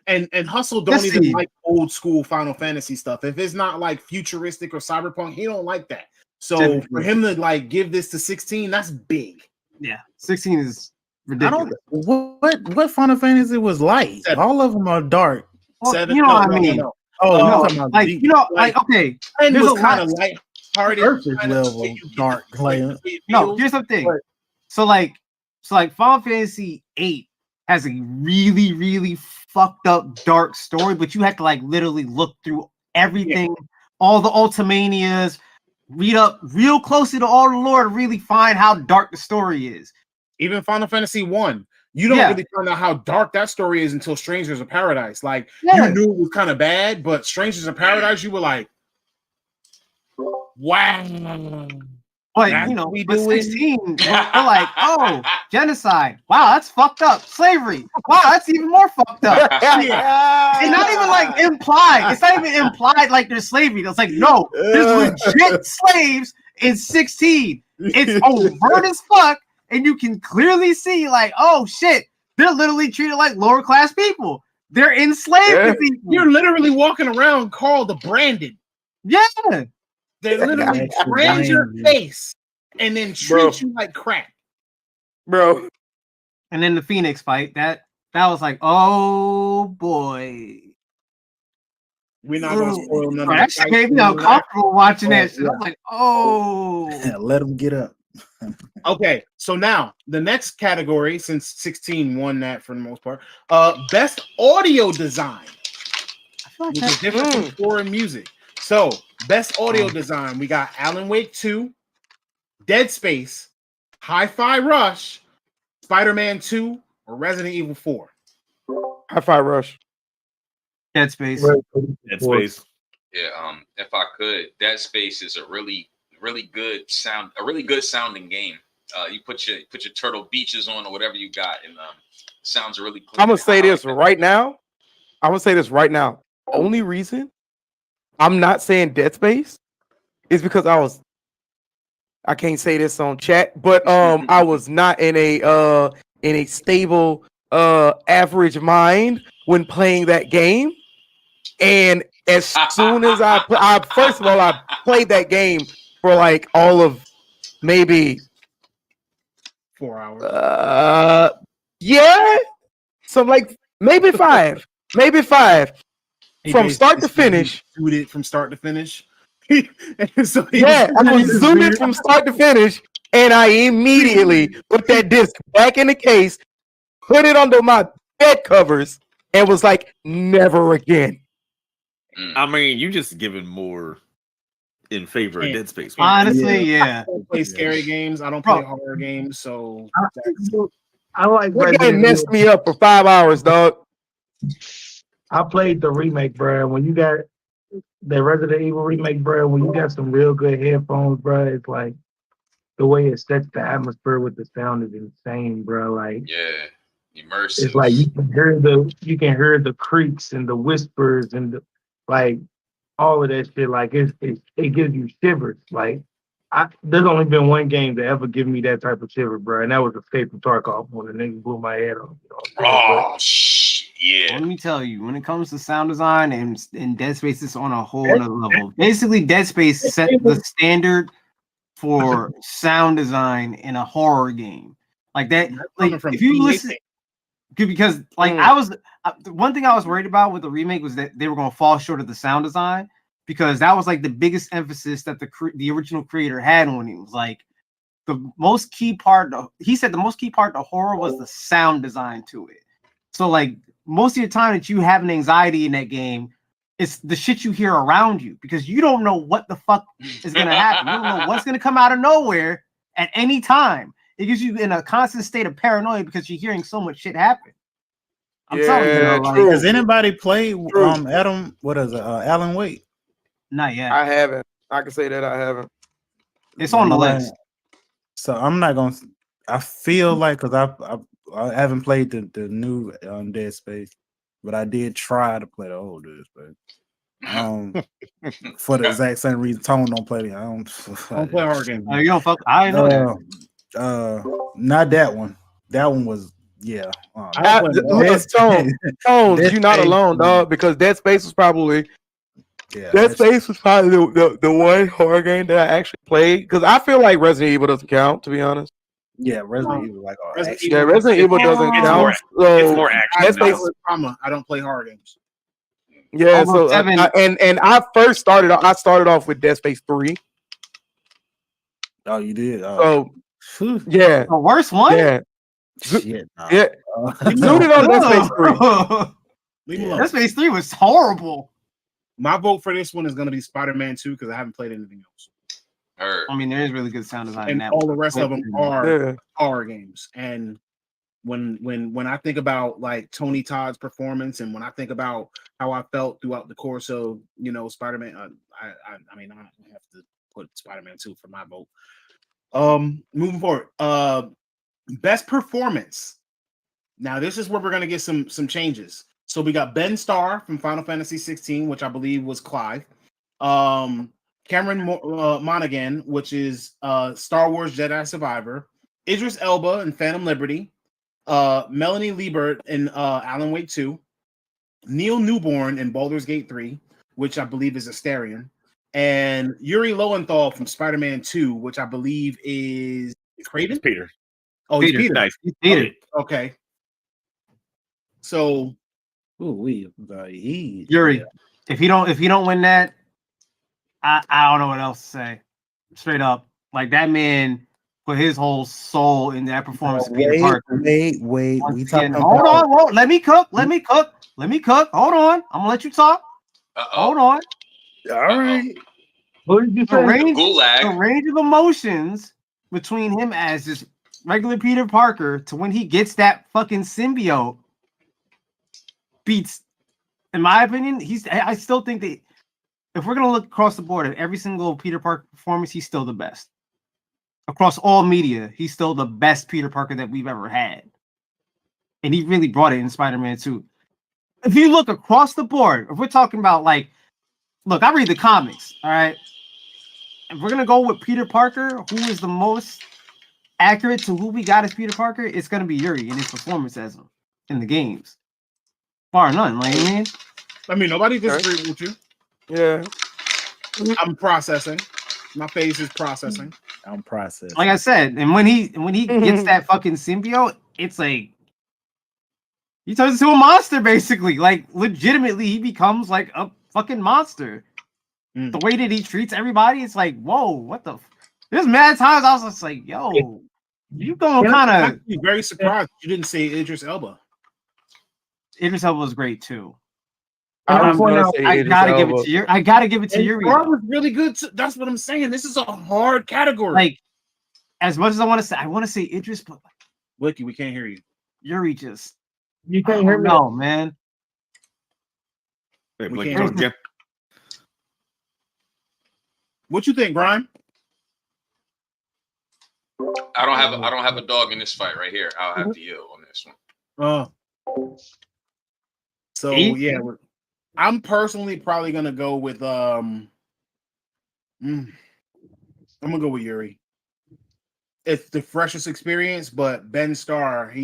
And Hustle don't even like old school Final Fantasy stuff. If it's not like futuristic or cyberpunk, he don't like that. So for him to like give this to 16, that's big. Yeah, 16 is ridiculous. What Final Fantasy was light? 7. All of them are dark. Well, 7. you know what I mean? No. Oh, No, talking about like deep. you know, like okay, And there's was a kind lot. of light-hearted. Surface kind of level shit you get dark. to, Like, No, here's the thing. But- So like Final Fantasy 8 has a really, really fucked up dark story, but you have to like literally look through everything, all the Ultimanias, read up real closely to all the lore to really find how dark the story is. Even Final Fantasy 1, you don't really find out how dark that story is until Strangers of Paradise. Like you knew it was kind of bad, but Strangers of Paradise, you were like, wow. But That's you know, what we but doing? 16, we're like, oh, genocide. Wow, that's fucked up. Slavery. Wow, that's even more fucked up. It's not even like implied. It's not even implied like there's slavery. It's like, no, there's legit slaves in 16. It's overt as fuck, and you can clearly see, like, oh shit, they're literally treated like lower class people. They're enslaved people. You're literally walking around called the branded. Yeah. They literally Extra brand your danger. face and then treat you like crap. Bro. And then the Phoenix fight, that was like, oh boy. We're not gonna spoil none of That shit made me uncomfortable watching that shit. I was like, oh. Let them get up. Okay, so now the next category, since 16 won that for the most part, best audio design. I feel like Which is different from score and music. So, best audio design, we got Alan Wake 2, Dead Space, Hi-Fi Rush, Spider-Man 2, or Resident Evil 4. Hi-Fi Rush. Dead Space. Dead Space. Yeah, if I could, Dead Space is a really good sounding game. You put your Turtle Beaches on or whatever you got, and sounds really clean. I'm gonna say this right now. Only reason I'm not saying Dead Space is because I can't say this on chat, but I was not in a stable average mind when playing that game. And as soon as I first of all, I played that game for like all of maybe 4 hours. Yeah. So like maybe five. From start to finish. Shoot it from start to finish. So I was zoomed from start to finish, and I immediately put that disc back in the case, put it under my bed covers, and was like, never again. I mean, you just given more in favor of Dead Space. Honestly, yeah. I don't play scary games. I don't play horror games. So I like That game messed me up for 5 hours, dog. I played the remake, bro. When you got the Resident Evil remake, bro, when you got some real good headphones, bro, it's like the way it sets the atmosphere with the sound is insane, bro. Like, yeah, immersive. It's like you can hear the creaks and the whispers and like all of that shit. Like it gives you shivers. Like there's only been one game that ever give me that type of shiver, bro, and that was Escape from Tarkov when the nigga blew my head off. Yeah. Let me tell you, when it comes to sound design and Dead Space, is on a whole other level. Basically, Dead Space set the standard for sound design in a horror game. Like that, like if you listen, because like the one thing I was worried about with the remake was that they were going to fall short of the sound design, because that was like the biggest emphasis that the original creator had on it. It was like the most key part. He said the most key part of horror was the sound design to it. So like most of your time that you have an anxiety in that game, it's the shit you hear around you, because you don't know what the fuck is gonna happen. You don't know what's gonna come out of nowhere at any time. It gives you in a constant state of paranoia because you're hearing so much shit happen. I'm telling you, like, has anybody played Alan Wake? Not yet. I haven't. I can say that I haven't. It's on the list. So I'm not gonna. I feel like, because I haven't played the new Dead Space, but I did try to play the old Dead Space. For the exact same reason Tone don't play it. I Don't play horror games. You don't fuck. I didn't know that. Not that one. That one was I don't play horror. Look, Tones, Dead you're not Space, alone, dog. Because Dead Space was probably yeah, Dead Space was probably the one horror game that I actually played. Because I feel like Resident Evil doesn't count, to be honest. yeah, Resident Evil like Resident Yeah, Resident Evil doesn't It's count. more- So it's more action. Dead Space. I don't play horror games. Yeah, Almost so seven. and I first started. I started off with Dead Space 3. Oh, you did. Oh. So yeah, The worst one. yeah, Shit. Nah. yeah. Zooted on Dead Space 3. Leave me alone. Dead Space 3 was horrible. My vote for this one is going to be Spider-Man 2 because I haven't played anything else. Heard. I mean, there is really good sound design in And that all one. the rest of them are Yeah. horror games. And when I think about like Tony Todd's performance, and when I think about how I felt throughout the course of Spider-Man, I mean I have to put Spider-Man 2 for my vote. Moving forward, best performance. Now this is where we're gonna get some changes. So we got Ben Starr from Final Fantasy 16, which I believe was Clive. Cameron Monaghan, which is Star Wars Jedi Survivor. Idris Elba in Phantom Liberty. Melanie Liebert in Alan Wake 2. Neil Newborn in Baldur's Gate 3, which I believe is Asterion. And Yuri Lowenthal from Spider-Man 2, which I believe is Craven? It's Peter. Oh, he's Peter. Nice. He's Peter. Okay. So Yuri. If you don't win that, I don't know what else to say. Straight up, like that man put his whole soul in that performance. of Peter Parker. Wait. Once We again, talking hold about- on. Let me cook. Hold on. I'm gonna let you talk. Hold on. All right. What did you The say? range, the Gulag. range of emotions between him as just regular Peter Parker to when he gets that fucking symbiote beats, in my opinion, I still think that if we're gonna look across the board at every single Peter Parker performance, he's still the best. Across all media, he's still the best Peter Parker that we've ever had. And he really brought it in Spider-Man 2. If you look across the board, if we're talking about like, look, I read the comics, all right? If we're gonna go with Peter Parker, who is the most accurate to who we got as Peter Parker, it's gonna be Yuri in his performance as him in the games. Bar none, like I mean, nobody disagrees with you. Yeah. I'm processing. My face is processing. I'm processing. like I said, and when he gets that fucking symbiote, it's like he turns into a monster, basically. Like legitimately, he becomes like a fucking monster. Mm. The way that he treats everybody, it's like, whoa, what the? There's mad times I was just like, yo, you going I'm kind of. actually very surprised you didn't say Idris Elba. Idris Elba was great too. I was gonna say I Idris gotta give it Elba. to you. I gotta give it to Yuri. That was really good. That's what I'm saying. This is a hard category. Like, as much as I want to say Idris, but Blicky, we can't hear you. Yuri just. You can't hear me. No, man. Wait, We Blake, can't- talk again. What you think, Brian? I don't have a dog in this fight right here. I'll have to yield on this one. So Eight? yeah, I'm personally probably gonna go with I'm gonna go with Yuri. It's the freshest experience, but Ben Starr,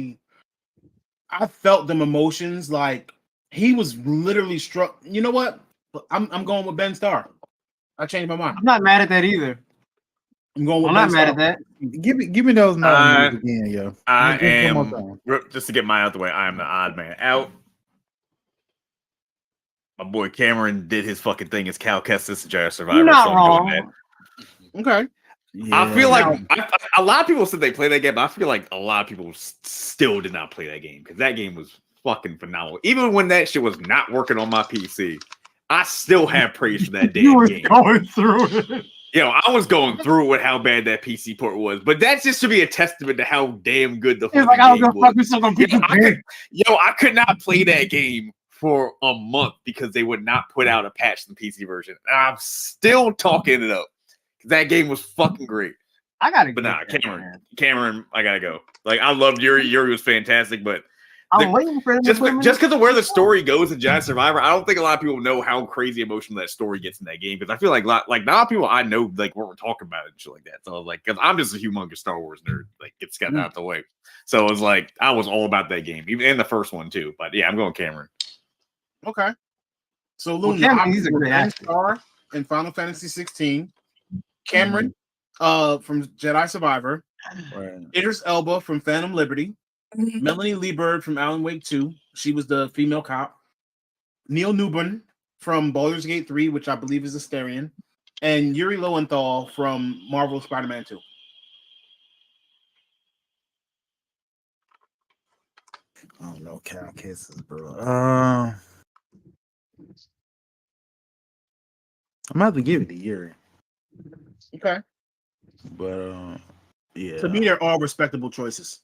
I felt them emotions like he was literally struck. You know what? I'm going with Ben Starr. I changed my mind. I'm not mad at that either. I'm going with I'm Ben not mad Starr. at that. Give me those nominees again, yo. I Just one more am time. just to get mine out the way. I am the odd man out. My boy Cameron did his fucking thing as Cal Kestis, Jedi Survivor. You're not so I'm doing wrong. that. Okay. I feel Yeah. like a lot of people said they played that game, but I feel like a lot of people still did not play that game because that game was fucking phenomenal. Even when that shit was not working on my PC, I still have praise for that You damn were game. going through it. I was going through with how bad that PC port was, but that just should be a testament to how damn good the It's fucking like I was game gonna was. fuck with someone. I could not play that game for a month because they would not put out a patch in the PC version. And I'm still talking it up. That game was fucking great. I gotta. But give nah, it that, man. Cameron, I gotta go. Like I loved Yuri. Yuri was fantastic, but I'm waiting for them just to put him in just the- because of where the story goes in Jedi Survivor, I don't think a lot of people know how crazy emotional that story gets in that game. Because I feel like not a lot of people I know like what we're talking about and shit like that. So like, because I'm just a humongous Star Wars nerd, like it's gotten out the way. So it was like I was all about that game, even in the first one too. But yeah, I'm going Cameron. Okay. So Well, Luna, Cameron, he's a great Ben actor. Starr in Final Fantasy 16. Cameron, from Jedi Survivor. Right. Idris Elba from Phantom Liberty. Melanie Lee Bird from Alan Wake 2. She was the female cop. Neil Newbern from Baldur's Gate 3, which I believe is Asterion. And Yuri Lowenthal from Marvel Spider-Man 2. I don't know, Cal Kisses, bro. I'm gonna have to give it to Yuri, Okay. but yeah, To me, they're all respectable choices.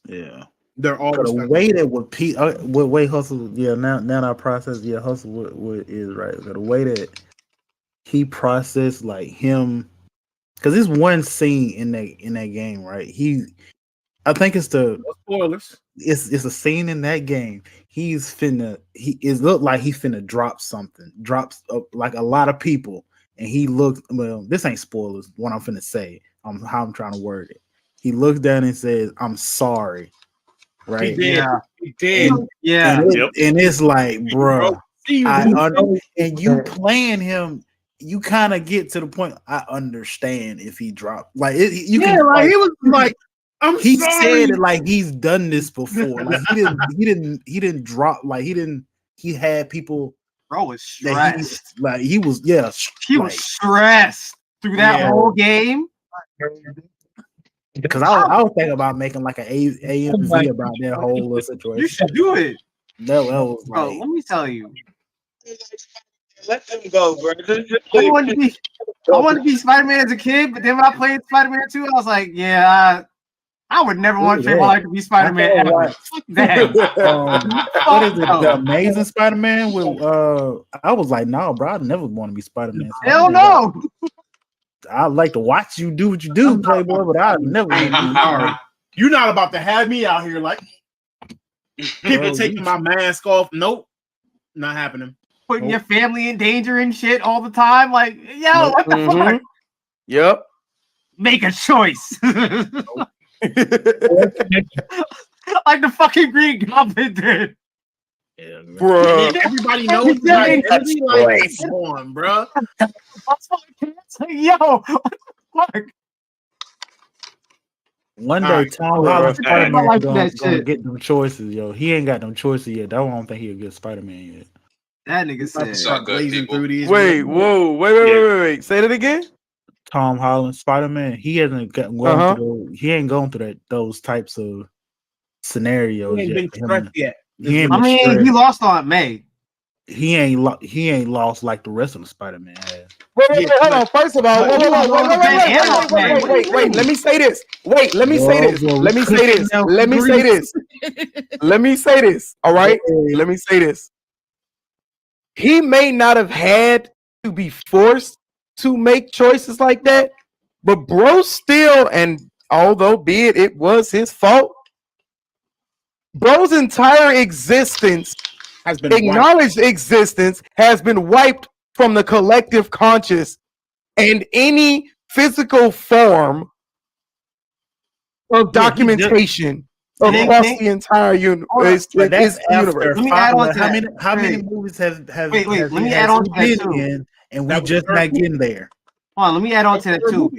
yeah. They're all The respectable. way that what way Hustle, yeah, now I process, yeah, Hustle what is right. The way that he processed like him, because there's one scene in that game, right? I think it's No spoilers. it's a scene in that game. He looked like he finna drop something, drops like a lot of people, and he looked. Well, this ain't spoilers. What I'm finna say, how I'm trying to word it. He looks down and says, "I'm sorry." Right? He did. Yeah. He did. Yeah. And it's like, bruh, See you, and you playing him, you kind of get to the point. I understand if he dropped, like you yeah, can, like he was like, he sorry. said it like he's done this before. Like he didn't drop, like he had people Bro was that stressed. he was yeah, He was stressed through that Yeah. whole game. because I was thinking about making like an AMV about that whole little situation. You should do it. That was Bro, like, let me tell you. Let them go, bro. I wanted to be Spider-Man as a kid, but then when I played Spider-Man 2, I was like, yeah, I would never want to trade my life to be Spider-Man I ever. Fuck that. what is it? no. The Amazing Spider-Man with I was like, no, bro, I never want to be Spider-Man. Hell no. I like to watch you do what you do, Playboy, but I never want to be Sorry. You're not about to have me out here like people Bro, taking my mask off. Nope. Not happening. Putting your family in danger and shit all the time. Like, yo, what the fuck? Yep. Make a choice. Like the fucking Green Goblin did. Bruh. Everybody knows Yeah, like, that's like come on, bro. Yo, what the fuck? One day, Alright, Tom Holland hey. Spider-Man I like gonna that shit. get them choices, yo. He ain't got them choices yet. That's why I don't think he a good Spider-Man yet. That nigga said. It's all good, Blazing people. through these. Wait, whoa, wait. Say that again. Tom Holland Spider-Man, he hasn't gone through he ain't going through those types of scenarios He ain't yet. been stretched yet. He ain't I been mean, stressed. he lost on May. He ain't lost like the rest of the Spider-Man has. Wait, hold on. First of all, wait. Let me say this. Let me say this. All right. Let me say this. He may not have had to be forced to make choices like that, but bro still, and although be it was his fault, bro's entire existence, Has been acknowledged existence, has been wiped from the collective conscious and any physical form of documentation across the entire universe. But that's universe. after Let me add on to how that. many movies have Wait, has let me he add on to that been too. in, and we That was just the not first getting there. Hold on, let me add on to that too.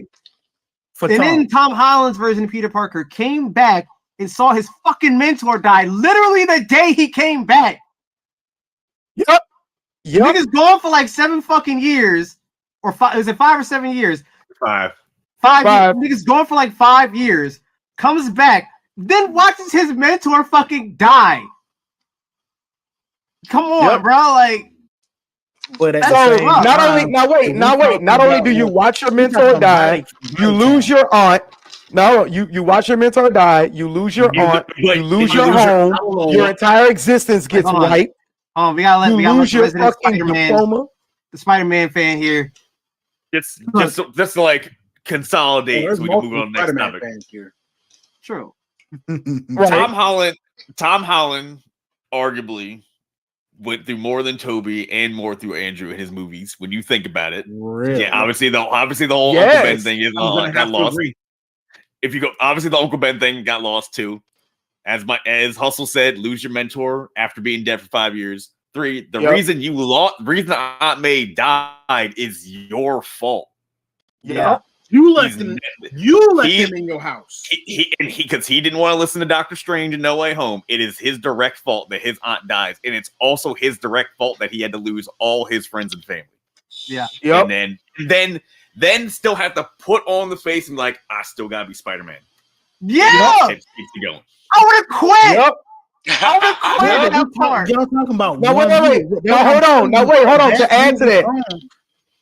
For And Tom. then Tom Holland's version of Peter Parker came back and saw his fucking mentor die literally the day he came back. Yep. Niggas gone for like 7 fucking years, or 5? Is it 5 or 7 years? 5. 5 years. Niggas gone for like 5 years. Comes back, then watches his mentor fucking die. Come on, bro. Like, But at That's the So same rough. not time, only not wait. talking Not only about do you what- watch your we got mentor some die, mighty you lose your aunt. No, you watch your mentor die, you lose your aunt, you lose your home, your entire existence gets hold on. wiped. we gotta let You we gotta let lose the your resident fucking Spider-Man, diploma. the Spider-Man fan here. Just to like consolidate so we can move on to the next topic. here. True. Right. Tom Holland arguably went through more than Toby and more through Andrew in his movies. When you think about it, Really? yeah, obviously the whole Yes. Uncle Ben thing is I'm gonna got have to lost. agree. If you go, obviously the Uncle Ben thing got lost too. As Hustle said, lose your mentor after being dead for 5 years. 3, the Yep. reason you lost, reason Aunt May died is your fault. Yeah. You let He's him. ne- You let he- him in your house. because he didn't want to listen to Doctor Strange and No Way Home. It is his direct fault that his aunt dies, and it's also his direct fault that he had to lose all his friends and family. Yeah. Yep. And then still have to put on the face and be like, I still gotta be Spider-Man. Yeah. Keeps it going. I would have quit. Yep. I would have quit Yeah, at that part. y'all talking about Now wait, one wait, movie. now hold on. Now wait, hold on. To add to that.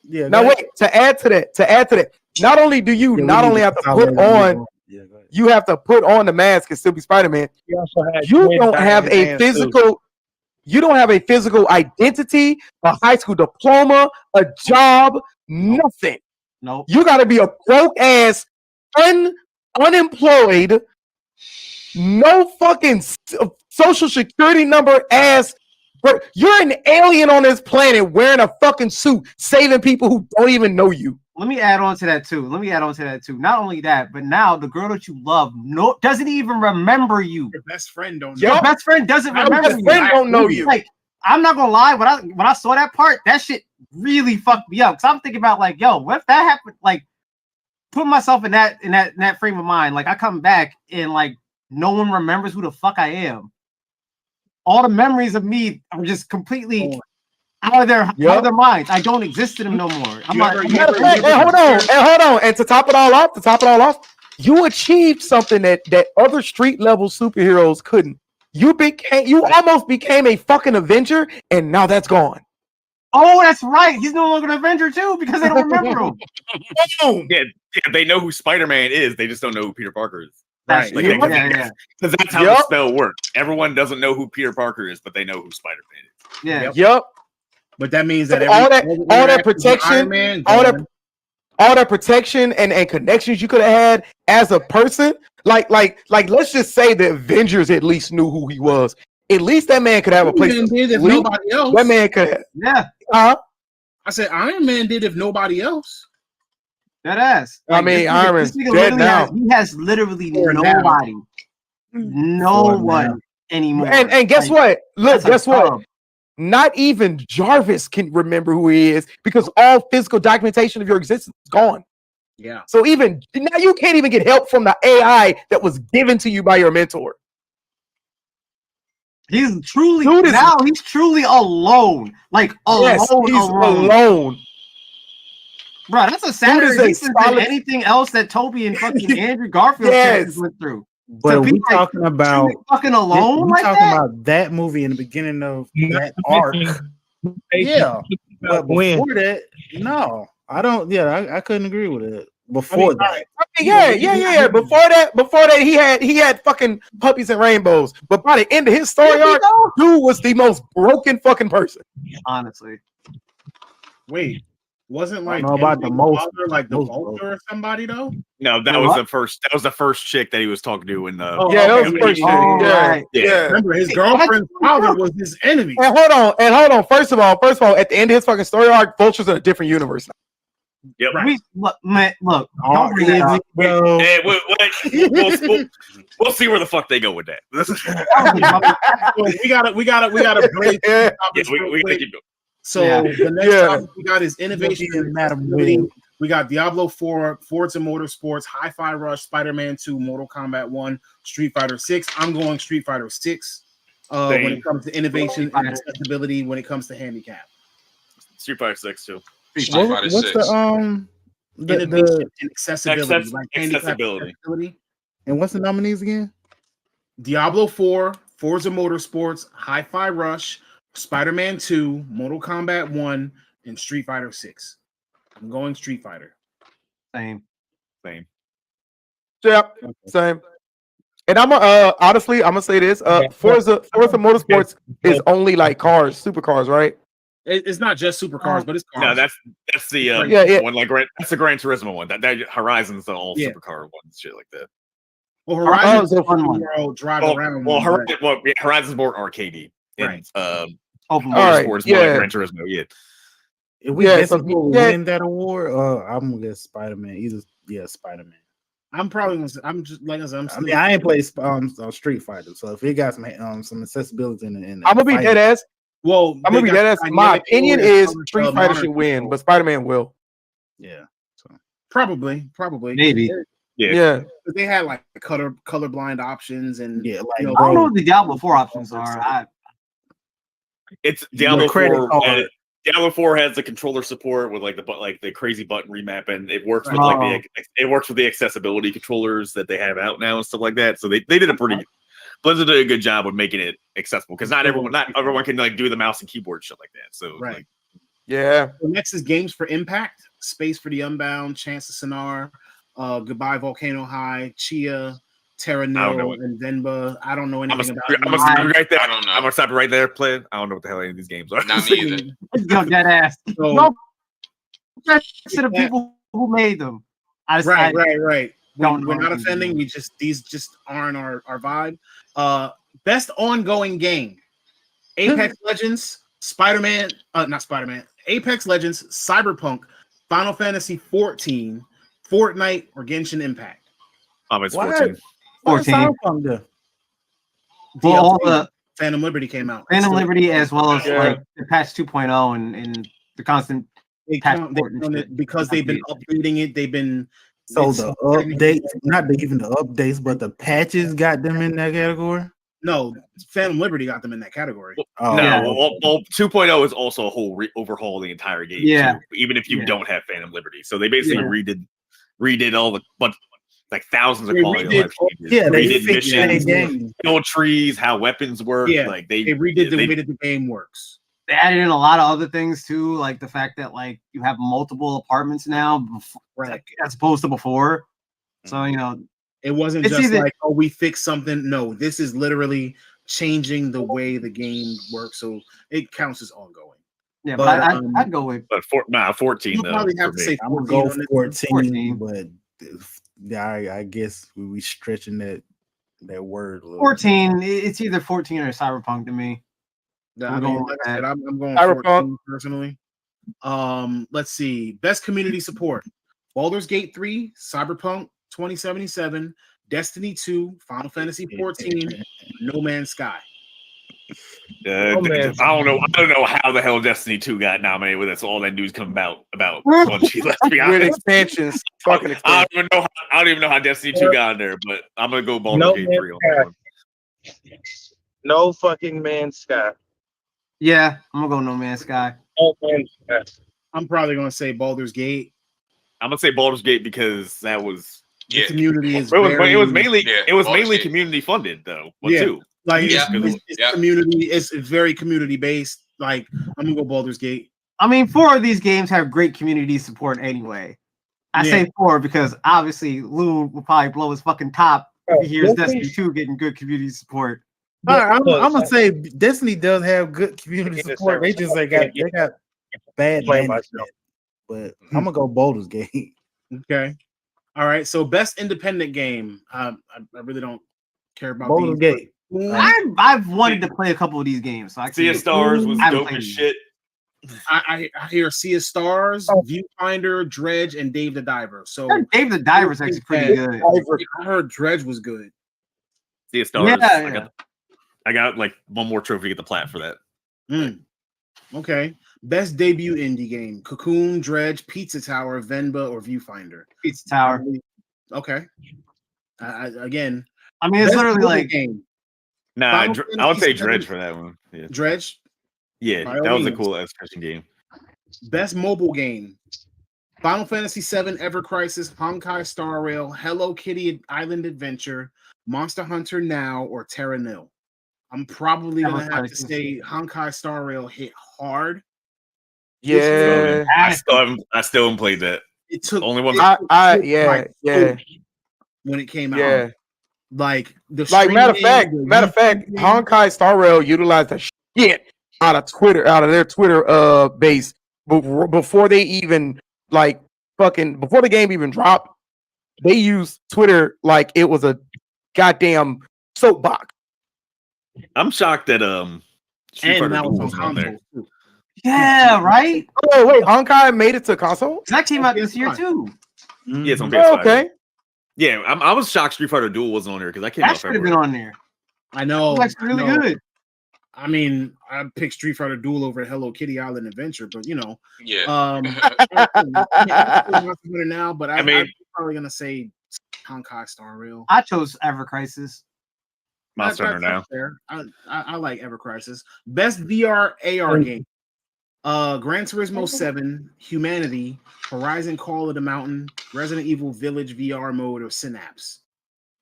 Yeah. Now go ahead. wait, to add to that. Not only do you Yeah, we not need only to have to consolidate put and on, move Yeah, go ahead. you have to put on the mask and still be Spider-Man. He also had You twins don't back have in his a hands, too. physical. You don't have a physical identity, a high school diploma, a job, nothing. Nope. You got to be a broke ass, unemployed, no fucking social security number ass. But you're an alien on this planet wearing a fucking suit, saving people who don't even know you. Let me add on to that too. Not only that, but now the girl that you love doesn't even remember you. Your best friend don't. Yup. Your best friend doesn't Your remember best you. friend don't know you. Like, I'm not gonna lie, when I saw that part, that shit really fucked me up. Cause I'm thinking about like, yo, what if that happened? Like, put myself in that frame of mind. Like, I come back and like no one remembers who the fuck I am. All the memories of me are just completely out of their minds. I don't exist to them no more. I'm like, Matter of fact, hold on. And to top it all off, you achieved something that other street level superheroes couldn't. You almost became a fucking Avenger, and now that's gone. oh, that's right. He's no longer an Avenger too because they don't remember him. Boom. Yeah, they know who Spider-Man is. They just don't know who Peter Parker is. That's Like, yeah. because that's how the spell works. Everyone doesn't know who Peter Parker is, but they know who Spider-Man is. Yeah. Yep. But that means that all that protection, Man, all that protection and connections you could have had as a person, like let's just say the Avengers at least knew who he was. At least that man could have a place. Iron Man did if sleep. nobody else. That man could have. Yeah. I said Iron Man did if nobody else. That ass. I mean, Iron Man's dead now. He has literally Or nobody. now. No one anymore. And guess Like, what? Look, that's guess what? Not even Jarvis can remember who he is because all physical documentation of your existence is gone. Yeah. So even now you can't even get help from the AI that was given to you by your mentor. He's truly Dude he's truly alone. Like Yes, alone. he's alone. Bro, that's a sadder is a existence than solid- anything else that Toby and fucking Andrew Garfield Yes. went through. But To we be, like, talking about Truly fucking alone we like talking that? about that movie in the beginning of that arc. Yeah, but before that, no, I don't. Yeah, I couldn't agree with it. Before that, Yeah. Before that, he had fucking puppies and rainbows. But by the end of his story arc, dude was the most broken fucking person. Honestly. Wait, wasn't like know about the most- father, like the most Vulture or somebody though? No, that was the first. That was the first chick that he was talking to in the. Oh, Yeah, that okay. was the first Oh, thing. Yeah, right. yeah. Remember, his girlfriend's father was his enemy. And hold on. First of all, at the end of his fucking story arc, Vulture's in a different universe now. Yep. Look, don't Oh, bring that up. bro. Hey, we'll see where the fuck they go with that. So we gotta break. Yeah. we gotta keep going. So Yeah. the next topic we got is innovation and Madam accessibility. Web. We got Diablo 4, Forza Motorsports, Hi-Fi Rush, Spider-Man 2, Mortal Kombat 1, Street Fighter 6. I'm going Street Fighter 6 when it comes to innovation and accessibility when it comes to handicap. Street Fighter 6 too. Street Fighter What's 6. Innovation and accessibility. Like handicap accessibility. accessibility. And what's the nominees again? Diablo 4, Forza Motorsports, Hi-Fi Rush, Spider-Man 2, Mortal Kombat 1, and Street Fighter 6. I'm going Street Fighter. Same. Yeah, same. And I'm honestly, I'm gonna say this: Forza Motorsports is only like cars, supercars, right? It's not just supercars, but it's cars. No, that's the Yeah. one like that's the Gran Turismo one. That Horizon's the all supercar ones, shit like that. Well, Horizon's Horizon's a fun one. world drive Well, around. well, one, but- Horizon's more arcadey. Right. And Open All right, Motorsports more like yeah. Gran Turismo. Yeah. If we Yeah, guess so- who will yeah. win that award, I'm gonna guess Spider-Man. Spider-Man. I'm probably gonna. I'm just like I said. I'm I still. mean, I ain't played Street Fighter, so if it got some accessibility in I'm gonna be dead ass. well, I'm gonna they be got dead ass. My dynamic opinion areas is covered, Street Fighter monitor should win, control. but Spider-Man will. Yeah. Probably. Maybe. Yeah. Yeah. But they had like colorblind options and Yeah, like you know, I don't know bro, what the Diablo 4 options are. It's Diablo credit 4. card. And Diablo 4 has the controller support with like the crazy button remap, and it works with Right. it works with the accessibility controllers that they have out now and stuff like that. So they did a pretty Blizzard did a good job of making it accessible because not everyone can like do the mouse and keyboard shit like that. So Right. like, Yeah. So next is Games for Impact, Space for the Unbound, Chance of Sonar, Goodbye Volcano High, Chia, Terra don't know Nil, it. and Venba. I don't know I'm anything gonna about stop these. you right there. I don't know. I'm gonna stop you right there, play. I don't know what the hell any of these games are. Not me either. Yo, dead ass. So, No, to the people who made them. I just, right. don't We're know not anything offending. about We these just aren't our vibe. Best ongoing game: Apex Legends, Spider-Man. Not Spider-Man. Apex Legends, Cyberpunk, Final Fantasy 14, Fortnite, or Genshin Impact. It's What? 14. 14. 14. Well, all the Phantom Liberty came out. Phantom Liberty as well as Yeah. like the patch 2.0 and the constant They patch count port and it shit. because they've been updating it. They've been So it's- the updates, not even the updates, but the patches got them in that category. No, Phantom Liberty got them in that category. Oh, No, Yeah. well, 2.0 is also a whole overhaul of the entire game. Yeah. Too, even if you Yeah. don't have Phantom Liberty. So they basically Yeah. redid all the like thousands of They quality of redid life changes. yeah, they redid fixed their missions, game. skill trees, how weapons work. Yeah, Like They redid the way that the game works. They added in a lot of other things too, like the fact that like you have multiple apartments now, Right. as opposed to before. So you know, It wasn't It's just either- like, oh, we fixed something. No, this is literally changing the way the game works. So it counts as ongoing. yeah. But, But I'd go with But 14 You though. probably have for to me. say I'm gonna 14 go on this. 14, but I guess we stretching that word a little. 14. It's either 14 or Cyberpunk to me. Yeah, I'm I mean, going like with I said, that. I'm going Cyberpunk. 14 personally. Let's see. Best community support: Baldur's Gate 3, Cyberpunk 2077, Destiny 2, Final Fantasy 14, No Man's Sky. Oh, man. I don't know how the hell Destiny 2 got nominated with it. So all that news come about Bungie. Let's be With honest. expansions. Fucking I expansions. don't even know how Destiny 2 got in there, but I'm gonna go Baldur's No Gate Man's 3 on that one. No fucking Man's Sky. Yeah, I'm gonna go No Man's Sky. No Man's Sky. I'm probably going to say Baldur's Gate. I'm gonna say Baldur's Gate because that was The Yeah. community is it was very, mainly Yeah, it was Baldur's mainly Gate. community funded though. Yeah. Too. like Yeah. it's Yeah. community. It's very community based. Like I'm gonna go Baldur's Gate. I mean, 4 of these games have great community support anyway. I Yeah. say 4 because obviously Loon will probably blow his fucking top if he hears Destiny 2 getting good community support. All right, I'm gonna say Destiny does have good community support. They just they got bad Play management. myself. But I'm gonna go Baldur's Gate. Okay. All right. So best independent game. I really don't care about Baldur's these. Gate. I've wanted to play a couple of these games, so I Sea of can. Stars was I haven't dope played as it. shit. I hear Sea of Stars, Oh. Viewfinder, Dredge, and Dave the Diver. So Dave the Diver's actually pretty good. I heard Dredge was good. Sea of Stars. Yeah. I got like one more trophy to get the plat for that. Mm. Okay. Best debut indie game: Cocoon, Dredge, Pizza Tower, Venba, or Viewfinder. Pizza Tower. Okay. Again, I mean, it's best literally mobile like game: Nah, Final I would say Fantasy Dredge VII. for that one. Yeah, Dredge. yeah, By all that was a means. cool ass Christian game. Best mobile game: Final Fantasy VII, Ever Crisis, Honkai Star Rail, Hello Kitty Island Adventure, Monster Hunter Now, or Terra Nil. I'm probably Ever gonna have to Crisis. say Honkai Star Rail hit hard. Yeah. I still haven't played that. It took Only one. Yeah. when it came out. Yeah. Like the Like matter of fact, streaming, the Honkai Star Rail utilized the shit out of their Twitter base before they even before the game even dropped. They used Twitter like it was a goddamn soapbox. I'm shocked that Street And Fighter now Duel it's on wasn't on there. console too. Yeah, right. Oh wait, Honkai made it to console. That came out this year PS5. too. Yeah, it's on Mhm. PS5. Oh, okay. Yeah, I was shocked Street Fighter Duel wasn't on there because that came That out should have been February. on there. I know. It looks really I know. good. I mean, I picked Street Fighter Duel over Hello Kitty Island Adventure, but you know, Yeah. I'm now. But I mean- I'm probably gonna say Honkai Star Rail. I chose Ever Crisis. Monster Hunter now. That's fair. I like Ever Crisis. Best VR AR game. Gran Turismo 7, Humanity, Horizon Call of the Mountain, Resident Evil Village VR mode, or Synapse.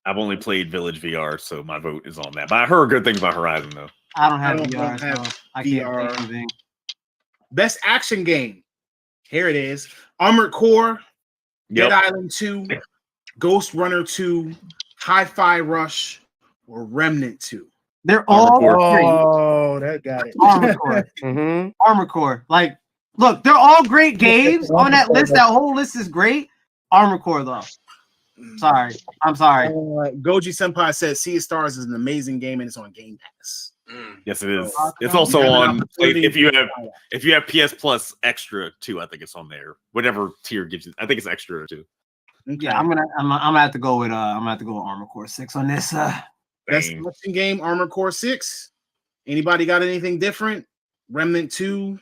I've only played Village VR, so my vote is on that. But I heard good things about Horizon though. I don't have I don't VR, have so I can't VR. say anything. Best action game. Here it is. Armored Core, Yep. Dead Island 2, Ghost Runner 2, Hi-Fi Rush, or Remnant 2. They're all Core. great. Oh, that got it. Armored Core. Mm-hmm. Armored Core. Like, look, they're all great games on that list. That whole list is great. Armored Core, though. Sorry. I'm sorry. Goji Senpai says Sea of Stars is an amazing game and it's on Game Pass. Yes, it is. So, It's you also have an on opportunity if you to have try that. if you have PS Plus Extra too. I think it's on there. Whatever tier gives you. I think it's Extra too. Okay. Yeah, I'm gonna have to go with Armored Core 6 on this. Best Dang. action game, Armored Core 6. Anybody got anything different? Remnant 2.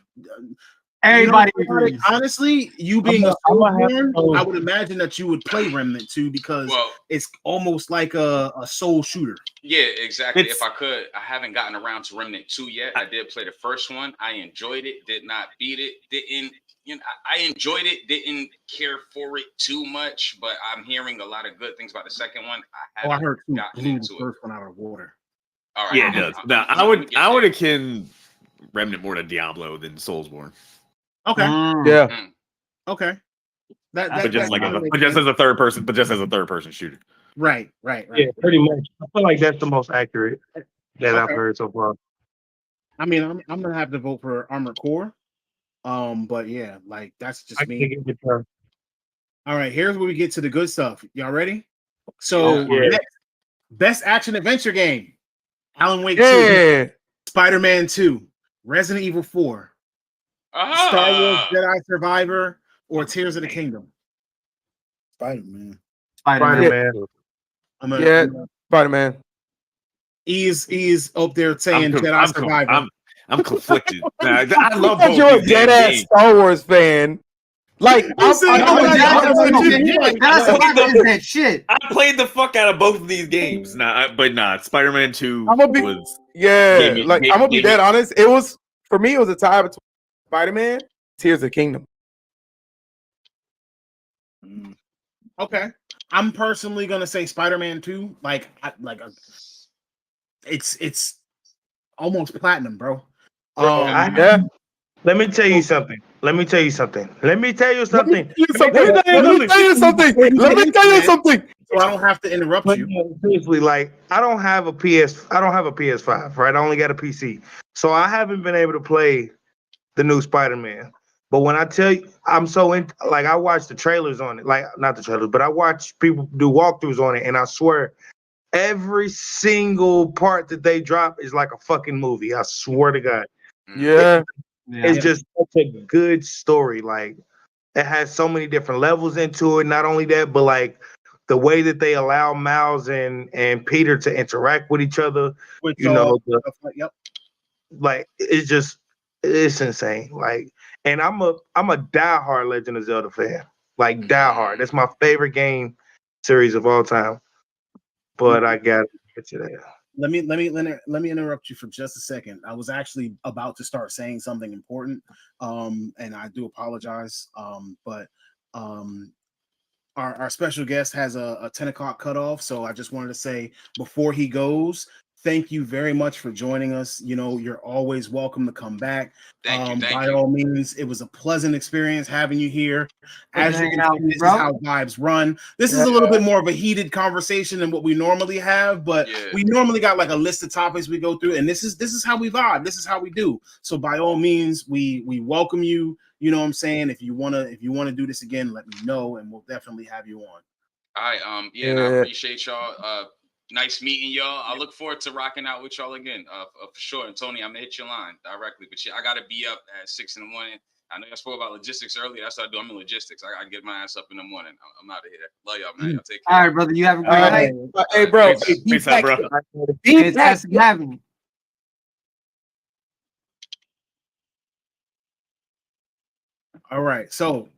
Everybody You know, agrees. honestly, you being a I'm gonna have to Soulsborne, go- I would imagine that you would play Remnant 2 because Well, it's almost like a soul shooter. yeah, exactly. It's- If I could, I haven't gotten around to Remnant 2 yet. I did play the first one. I enjoyed it. Did not beat it. Didn't, you know, I enjoyed it. Didn't care for it too much, but I'm hearing a lot of good things about the second one. Oh, I heard two. gotten Blew the into it. first one out of water. All right. Yeah, it does. Now, I would akin Remnant more to Diablo than Soulsborne, Okay, Mm. Yeah. okay. That, But but just that like makes just sense. as a third person, but just as a third person shooter. Right. Yeah, pretty much. I feel like that's the most accurate that I've Okay. heard so far. I mean, I'm gonna have to vote for Armored Core. But yeah, like that's just I me. can give it to All right, here's where we get to the good stuff. Y'all ready? So Yeah. next, best action adventure game: Alan Wake 2, Yeah. Spider-Man 2, Resident Evil 4, Star Wars Jedi Survivor, or Tears of the Kingdom. Spider-Man. Spider-Man. Spider-Man. I'm gonna, Yeah. I'm gonna- Spider-Man. He's up there saying Jedi Survivor. I'm conflicted. I love Because both you're a these damn dead ass games. Star Wars fan. Like, You said No, I'm that's not- legit. That's like- what is that shit. I played the fuck out of both of these games. Spider-Man 2 I'm gonna be- was yeah, Gave me- like gave- I'm gonna be gave me- dead honest. It was for me. It was a tie between Spider-Man, Tears of the Kingdom. Okay, I'm personally gonna say Spider-Man 2. It's almost platinum, bro. Yeah. Let me tell you something. Let me tell you something. Let me tell you something. Let me Let me tell you something. Let me tell you something. So I don't have to interrupt But you. no, seriously, like I don't have a PS5, right? I only got a PC. So I haven't been able to play the new Spider-Man. But when I tell you, I'm so in, like I watch the trailers on it, like not the trailers, but I watch people do walkthroughs on it, and I swear every single part that they drop is like a fucking movie. I swear to God. Yeah. Yeah. It's just such a good story. Like it has so many different levels into it. Not only that, but like the way that they allow Miles and Peter to interact with each other, With you know, the, yep. like it's insane. Like, and I'm a diehard Legend of Zelda fan. Like diehard. That's my favorite game series of all time. But I got to get to that. Let me interrupt you for just a second. I was actually about to start saying something important, and I do apologize. But our special guest has a 10 o'clock cutoff, so I just wanted to say before he goes, thank you very much for joining us. You know, you're always welcome to come back. Thank By you. all means, it was a pleasant experience having you here. As you hanging can out, see, this bro. is how vibes run. This is a little bit more of a heated conversation than what we normally have, but Yeah. we normally got like a list of topics we go through, and this is how we vibe. This is how we do. So by all means, we welcome you. You know what I'm saying? If you wanna do this again, let me know, and we'll definitely have you on. All right. And I Yeah. appreciate y'all. Nice meeting y'all. I look forward to rocking out with y'all again, for sure. And Tony, I'm gonna hit your line directly, but yeah, I gotta be up at 6 in the morning. I know y'all spoke about logistics earlier. That's what I do. I'm in logistics. I gotta get my ass up in the morning. I'm out of here. Love y'all, man. Y'all take care. All right, brother. You have a great All night. right. Hey, bro. Peace. Hey, Peace out, bro. Fantastic having you. All right. So